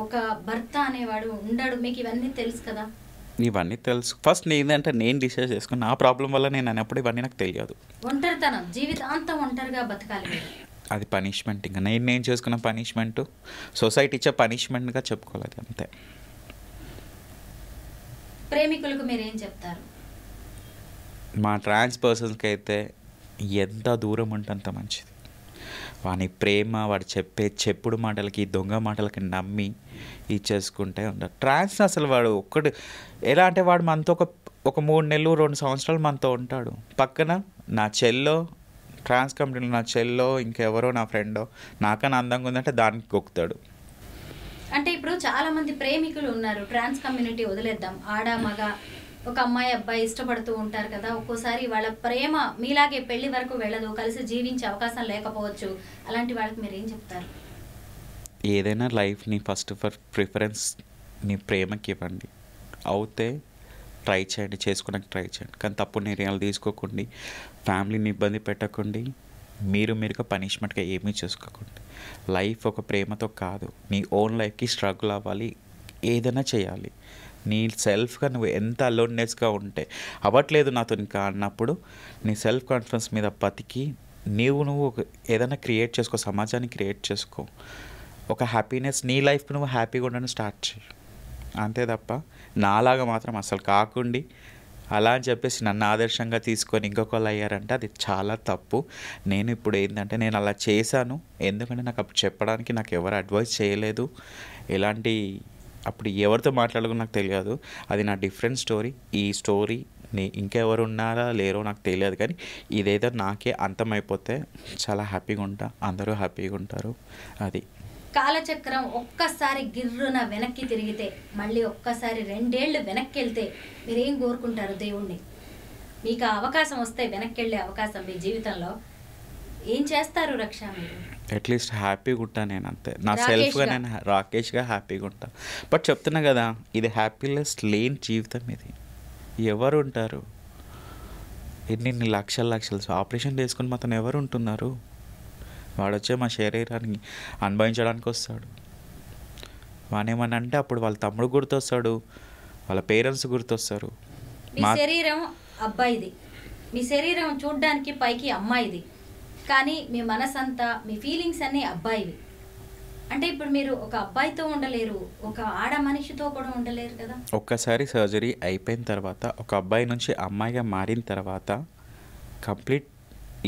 ఒక భర్త అనేవాడు ఉండడు. మీకు ఇవన్నీ తెలుసు కదా? ఇవన్నీ తెలుసు. ఫస్ట్ ఏంటంటే నేను డిసైడ్ చేసుకుని నా ప్రాబ్లం వల్ల నేను అన్నప్పుడు ఇవన్నీ నాకు తెలియదు. ఒంటరితనం, జీవితాంతం ఒంటరిగా బతకాలి, అది పనిష్మెంట్. ఇంకా నేను చేసుకున్న పనిష్మెంట్ సొసైటీ ఇచ్చే పనిష్మెంట్గా చెప్పుకోలేదు అంతే. ప్రేమికులకు మీరేం చెప్తారు? మా ట్రాన్స్ పర్సన్స్కి అయితే ఎంత దూరం ఉంటే అంత మంచిది. వాని ప్రేమ, వాడు చెప్పుడు మాటలకి, దొంగ మాటలకి నమ్మి ఇచ్చేసుకుంటే ఉండదు. ట్రాన్స్ అసలు వాడు ఒక్కడు ఎలా అంటే వాడు మనతో ఒక 3 నెలలు 2 సంవత్సరాలు మనతో ఉంటాడు. పక్కన నా చెల్లో, ట్రాన్స్ కంపెనీలో నా చెల్లో, ఇంకెవరో నా ఫ్రెండో నాకన్నా అందంగా ఉందంటే దానికి గొక్కుతాడు. అంటే ఇప్పుడు చాలా మంది ప్రేమికులు ఉన్నారు. ట్రాన్స్ కమ్యూనిటీ వదిలేద్దాం, ఆడ మగ ఒక అమ్మాయి అబ్బాయి ఇష్టపడుతూ ఉంటారు కదా. ఒక్కోసారి వాళ్ళ ప్రేమ మీలాగే పెళ్లి వరకు వెళ్ళదు, కలిసి జీవించే అవకాశం లేకపోవచ్చు. అలాంటి వాళ్ళకి మీరు ఏం చెప్తారు? ఏదైనా లైఫ్ని ఫస్ట్ ప్రిఫరెన్స్ నీ ప్రేమకి ఇవ్వండి. అవుతే ట్రై చేయండి, చేసుకోవడానికి ట్రై చేయండి, కానీ తప్పు నిర్ణయాలు తీసుకోకండి, ఫ్యామిలీని ఇబ్బంది పెట్టకండి, మీరుగా పనిష్మెంట్గా ఏమీ చేసుకోకండి. లైఫ్ ఒక ప్రేమతో కాదు, నీ ఓన్ లైఫ్కి స్ట్రగుల్ అవ్వాలి, ఏదైనా చేయాలి. నీ సెల్ఫ్గా నువ్వు ఎంత అలోన్నెస్గా ఉంటే అవ్వట్లేదు నాతో ఇంకా అన్నప్పుడు నీ సెల్ఫ్ కాన్ఫిడెన్స్ మీద బతికి నువ్వు ఏదైనా క్రియేట్ చేసుకో, సమాజాన్ని క్రియేట్ చేసుకో, ఒక హ్యాపీనెస్, నీ లైఫ్ నువ్వు హ్యాపీగా ఉండడం స్టార్ట్ చేయి. అంతే తప్ప నాలాగా మాత్రం అసలు కాకుండా అలా అని చెప్పేసి నన్ను ఆదర్శంగా తీసుకొని ఇంకొకళ్ళు అయ్యారంటే అది చాలా తప్పు. నేను ఇప్పుడు ఏంటంటే నేను అలా చేశాను, ఎందుకంటే నాకు అప్పుడు చెప్పడానికి నాకు ఎవరు అడ్వైస్ చేయలేదు, ఎలాంటి అప్పుడు ఎవరితో మాట్లాడుకుని నాకు తెలియదు. అది నా డిఫరెంట్ స్టోరీ. ఈ స్టోరీ ఇంకెవరు ఉన్నారా లేరో నాకు తెలియదు, కానీ ఇదేదో నాకే అంతమైపోతే చాలా హ్యాపీగా ఉంటా, అందరూ హ్యాపీగా ఉంటారు. అది కాలచక్రం ఒక్కసారి గిర్రున వెనక్కి తిరిగితే, మళ్ళీ ఒక్కసారి 2 ఏళ్ళు వెనక్కి వెళ్తే మీరేం కోరుకుంటారు దేవుణ్ణి? మీకు ఆ అవకాశం వస్తే, వెనక్కి వెళ్ళే అవకాశం మీ జీవితంలో, ఏం చేస్తారు రక్ష మీరు? అట్లీస్ట్ హ్యాపీగా ఉంటా నేను, అంతే. నా సెల్ఫ్గా నేను రాకేష్గా హ్యాపీగా ఉంటా. బట్ చెప్తున్నా కదా, ఇది హ్యాపీనెస్ లేని జీవితం. ఇది ఎవరు ఉంటారు? ఎన్ని లక్షలు ఆపరేషన్ చేసుకుని మాత్రం ఎవరు ఉంటున్నారు? వాడొచ్చే మా శరీరాన్ని అనుభవించడానికి వస్తాడు. వానేమని అంటే అప్పుడు వాళ్ళ తమ్ముడు గుర్తొస్తాడు, వాళ్ళ పేరెంట్స్ గుర్తొస్తారు. మీ శరీరం అబ్బాయిది, మీ శరీరం చూడ్డానికి పైకి అమ్మాయిది, కానీ మీ మనసంతా, మీ ఫీలింగ్స్ అన్నీ అబ్బాయివి. అంటే ఇప్పుడు మీరు ఒక అబ్బాయితో ఉండలేరు, ఒక ఆడ మనిషితో కూడా ఉండలేరు కదా. ఒక్కసారి సర్జరీ అయిపోయిన తర్వాత, ఒక అబ్బాయి నుంచి అమ్మాయిగా మారిన తర్వాత కంప్లీట్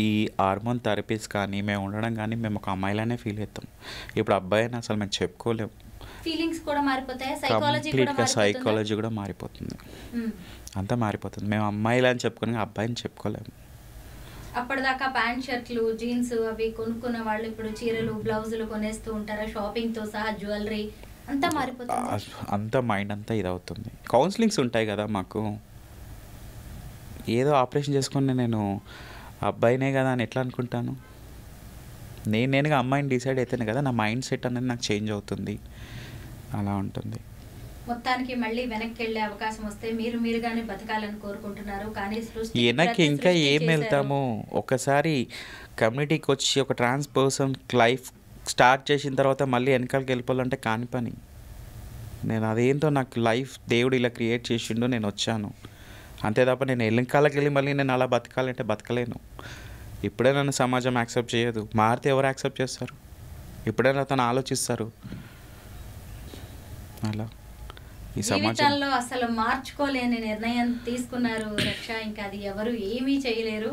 ఈ హార్మోన్ థెరపీస్ కానీ మేము ఉండడం కానీ మేము ఒక అమ్మాయిలానే ఫీల్ అవుతాం. ఇప్పుడు అబ్బాయి అని అసలు మేము చెప్పుకోలేము. ఫీలింగ్స్ కూడా మారిపోతాయి, సైకాలజీ కూడా మారిపోతుంది, అంతా మారిపోతుంది. మేము అమ్మాయిలా అని చెప్పుకొని అబ్బాయిని చెప్పుకోలేము. అప్పటిదాకా ప్యాంట్ షర్ట్లు జీన్స్ అవి కొనుక్కున్న వాళ్ళు ఇప్పుడు చీరలు బ్లౌజులు కొనేస్తూ ఉంటారా, షాపింగ్తో సహా జ్యువెలరీ అంతా మారిపోతుంది. అంతా మైండ్ అంతా ఇదవుతుంది. కౌన్సిలింగ్స్ ఉంటాయి కదా మాకు. ఏదో ఆపరేషన్ చేసుకుని నేను అబ్బాయినే కదా అని ఎట్లా అనుకుంటాను? నేనుగా అమ్మాయిని డిసైడ్ అయితేనే కదా నా మైండ్ సెట్ అనేది నాకు చేంజ్ అవుతుంది, అలా ఉంటుంది. మొత్తానికి మళ్ళీ వెనక్కి వెళ్ళే అవకాశం వస్తే మీరుగానే బతకాలని కోరుకుంటున్నారు, కానీ వెనక్కి ఇంకా ఏం వెళ్తాము? ఒకసారి కమ్యూనిటీకి వచ్చి ఒక ట్రాన్స్ పర్సన్ లైఫ్ స్టార్ట్ చేసిన తర్వాత మళ్ళీ వెనకాలకి వెళ్ళిపోవాలంటే కాని పని. నేను అదేంటో నాకు లైఫ్ దేవుడు ఇలా క్రియేట్ చేసిండు, నేను వచ్చాను అంతే తప్ప నేను వెనకాలకి వెళ్ళి మళ్ళీ నేను అలా బతకాలంటే బతకలేను. ఇప్పుడే నన్ను సమాజం యాక్సెప్ట్ చేయదు, మారితే ఎవరు యాక్సెప్ట్ చేస్తారు? ఇప్పుడైనా తను ఆలోచిస్తారు. అలా ఈ సమాజంలో అసలు మార్చుకోలేని నిర్ణయం తీసుకున్నారు రక్ష, ఇంకా అది ఎవరు ఏమీ చేయలేరు.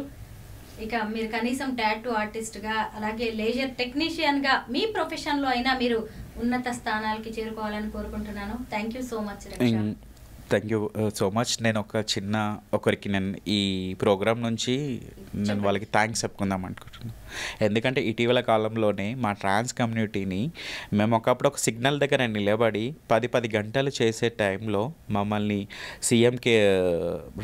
ఇక మీరు కనీసం టాటూ ఆర్టిస్ట్గా, అలాగే లేజర్ టెక్నీషియన్గా మీ ప్రొఫెషన్లో అయినా మీరు ఉన్నత స్థానాలకి చేరుకోవాలని కోరుకుంటున్నాను. థ్యాంక్ యూ సో మచ్ రక్ష. Thank you so much. నేను ఒకరికి నేను ఈ ప్రోగ్రామ్ నుంచి నేను వాళ్ళకి థ్యాంక్స్ చెప్పుకుందాం అనుకుంటున్నాను. ఎందుకంటే ఇటీవల కాలంలోనే మా ట్రాన్స్ కమ్యూనిటీని మేము ఒకప్పుడు ఒక సిగ్నల్ దగ్గర నిలబడి 10 గంటలు చేసే టైంలో మమ్మల్ని సీఎంకే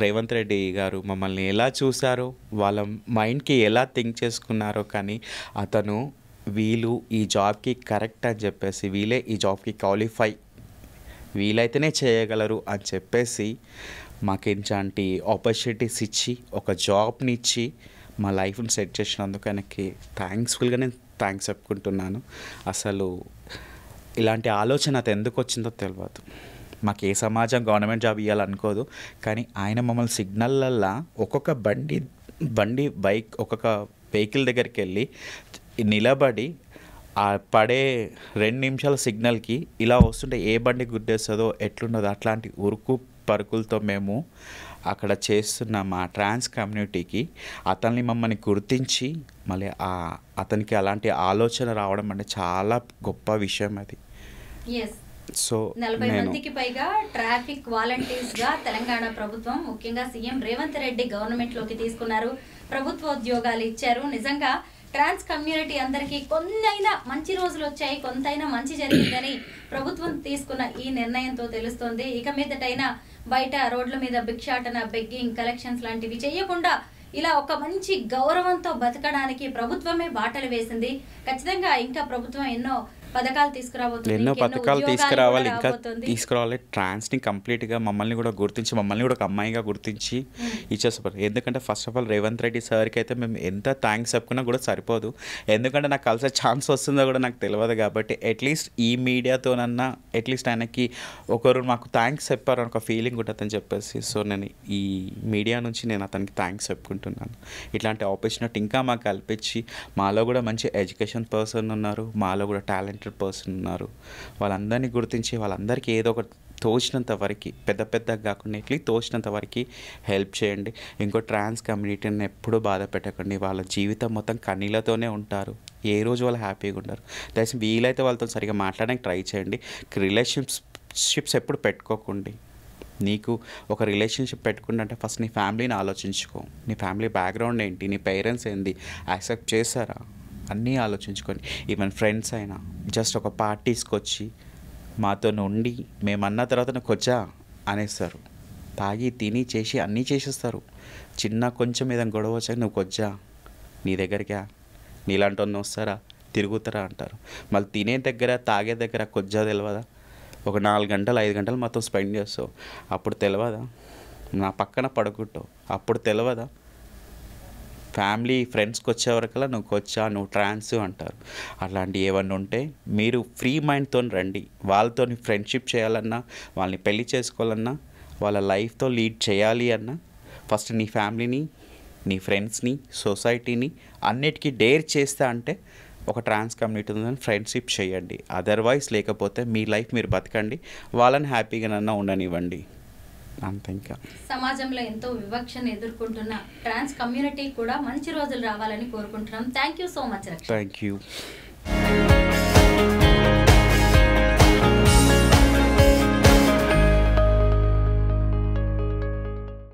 రేవంత్ రెడ్డి గారు మమ్మల్ని ఎలా చూసారో, వాళ్ళ మైండ్కి ఎలా థింక్ చేసుకున్నారో, కానీ అతను వీళ్ళు ఈ జాబ్కి కరెక్ట్ అని చెప్పేసి, వీళ్ళే ఈ జాబ్కి క్వాలిఫై, వీలైతేనే చేయగలరు అని చెప్పేసి మాకు ఎంచాంటి ఆపర్చునిటీస్ ఇచ్చి, ఒక జాబ్ని ఇచ్చి మా లైఫ్ని సెట్ చేసినందుకు ఆయనకి థ్యాంక్స్ఫుల్గా నేను థ్యాంక్స్ చెప్పుకుంటున్నాను. అసలు ఇలాంటి ఆలోచన అది ఎందుకు వచ్చిందో తెలియదు. మాకు ఏ సమాజం గవర్నమెంట్ జాబ్ ఇవ్వాలనుకోదు, కానీ ఆయన మమ్మల్ని సిగ్నల్లల్లా ఒక్కొక్క బైక్ ఒక్కొక్క వెహికల్ దగ్గరికి వెళ్ళి నిలబడి ఆ పడే 2 నిమిషాల సిగ్నల్కి ఇలా వస్తుంటే ఏ బండి గుద్దేస్తుందో ఎట్లున్నదో అట్లాంటి ఉరుకు పరుకులతో మేము అక్కడ చేస్తున్న మా ట్రాన్స్ కమ్యూనిటీకి అతన్ని మమ్మల్ని గుర్తించి మళ్ళీ అతనికి అలాంటి ఆలోచన రావడం అంటే చాలా గొప్ప విషయం అది. సో 40 మందికి పైగా ట్రాఫిక్ వాలంటీర్స్గా తెలంగాణ ప్రభుత్వం, ముఖ్యంగా సీఎం రేవంత్ రెడ్డి గవర్నమెంట్లోకి తీసుకున్నారు, ప్రభుత్వోద్యోగాలు ఇచ్చారు. నిజంగా ట్రాన్స్ కమ్యూనిటీ అందరికీ కొంతైనా మంచి రోజులు వచ్చాయి, కొంతైనా మంచి జరిగిందని ప్రభుత్వం తీసుకున్న ఈ నిర్ణయంతో తెలుస్తోంది. ఇక మీదటైనా బయట రోడ్ల మీద భిక్షాటన, బెగ్గింగ్, కలెక్షన్స్ లాంటివి చేయకుండా ఇలా ఒక మంచి గౌరవంతో బతకడానికి ప్రభుత్వమే బాటలు వేసింది. ఖచ్చితంగా ఇంకా ప్రభుత్వం ఎన్నో పథకాలు తీసుకురాబోతుంది, ఎన్నో ఇంకెన్నో పథకాలు ఉద్యోగాలు తీసుకురావాలి, కూడా ఇంకా రాబోతుంది. తీసుకురావాలి. ట్రాన్స్ని కంప్లీట్గా మమ్మల్ని కూడా గుర్తించి, మమ్మల్ని కూడా ఒక అమ్మాయిగా గుర్తించి ఇచ్చేస్తారు. ఎందుకంటే first of all Revanth Reddy సార్కి అయితే మేము ఎంత థ్యాంక్స్ చెప్పుకున్నా కూడా సరిపోదు. ఎందుకంటే నాకు కలిసే ఛాన్స్ వస్తుందో కూడా నాకు తెలియదు. కాబట్టి అట్లీస్ట్ ఈ మీడియాతోనన్నా అట్లీస్ట్ ఆయనకి ఒకరు మాకు థ్యాంక్స్ చెప్పారు అని ఒక ఫీలింగ్ ఉంటుందని చెప్పేసి, సో నేను ఈ మీడియా నుంచి నేను అతనికి థ్యాంక్స్ చెప్పుకుంటున్నాను. ఇట్లాంటి ఆపర్చునిటీ ఇంకా మాకు కల్పించి, మాలో కూడా మంచి ఎడ్యుకేషన్ పర్సన్ ఉన్నారు, మాలో కూడా టాలెంటెడ్ పర్సన్ ఉన్నారు, వాళ్ళందరినీ గుర్తించి వాళ్ళందరికీ ఏదో ఒక తోచినంత వరకు, పెద్ద పెద్దగా కాకుండా ఇట్లా తోచినంత వరకు హెల్ప్ చేయండి. ఇంకో ట్రాన్స్ కమ్యూనిటీని ఎప్పుడూ బాధ పెట్టకండి. వాళ్ళ జీవితం మొత్తం కన్నీళ్ళతోనే ఉంటారు, ఏ రోజు వాళ్ళు హ్యాపీగా ఉంటారు. దయచేసి వీలైతే వాళ్ళతో సరిగా మాట్లాడడానికి ట్రై చేయండి. రిలేషన్షిప్స్ ఎప్పుడు పెట్టుకోకండి. నీకు ఒక రిలేషన్షిప్ పెట్టుకుంటే ఫస్ట్ నీ ఫ్యామిలీని ఆలోచించుకో. నీ ఫ్యామిలీ బ్యాక్గ్రౌండ్ ఏంటి, నీ పేరెంట్స్ ఏంటి, యాక్సెప్ట్ చేస్తారా, అన్నీ ఆలోచించుకొని. ఈవెన్ ఫ్రెండ్స్ అయినా జస్ట్ ఒక పార్టీస్కి వచ్చి మాతో ఉండి మేమన్న తర్వాత నువ్వు వచ్చా అనేస్తారు. తాగి తిని చేసి అన్నీ చేసేస్తారు. చిన్న కొంచెం ఏదైనా గొడవ వచ్చాక నువ్వు వచ్చా, నీ దగ్గరికా, నీలాంటి వాళ్ళు వస్తారా, తిరుగుతారా అంటారు. మళ్ళీ తినే దగ్గర తాగే దగ్గర కొజ్జా తెలియదా, ఒక 4 గంటలు 5 గంటలు మాతో స్పెండ్ చేస్తావు, అప్పుడు తెలియదా, నా పక్కన పడుకుంటావు, అప్పుడు తెలియదా. ఫ్యామిలీ ఫ్రెండ్స్కి వచ్చే వరకల్లా నువ్వు వచ్చా, నువ్వు ట్రాన్స్ అంటారు. అట్లాంటివి ఏమన్నా ఉంటే మీరు ఫ్రీ మైండ్తో రండి. వాళ్ళతో ఫ్రెండ్షిప్ చేయాలన్నా, వాళ్ళని పెళ్లి చేసుకోవాలన్నా, వాళ్ళ లైఫ్తో లీడ్ చేయాలి అన్నా ఫస్ట్ నీ ఫ్యామిలీని, నీ ఫ్రెండ్స్ని, సొసైటీని అన్నిటికీ డేర్ చేస్తా అంటే ఒక ట్రాన్స్ కమ్యూనిటీతో ఫ్రెండ్షిప్ చేయండి. అదర్వైజ్ లేకపోతే మీ లైఫ్ మీరు బతకండి, వాళ్ళని హ్యాపీగానన్నా ఉండనివ్వండి, అంతే. ఇంకా సమాజంలో ఎంతో వివక్షను ఎదుర్కొంటున్న ట్రాన్స్ కమ్యూనిటీ కూడా మంచి రోజులు రావాలని కోరుకుంటున్నాం. థ్యాంక్ యూ సో మచ్ రక్ష. Thank you.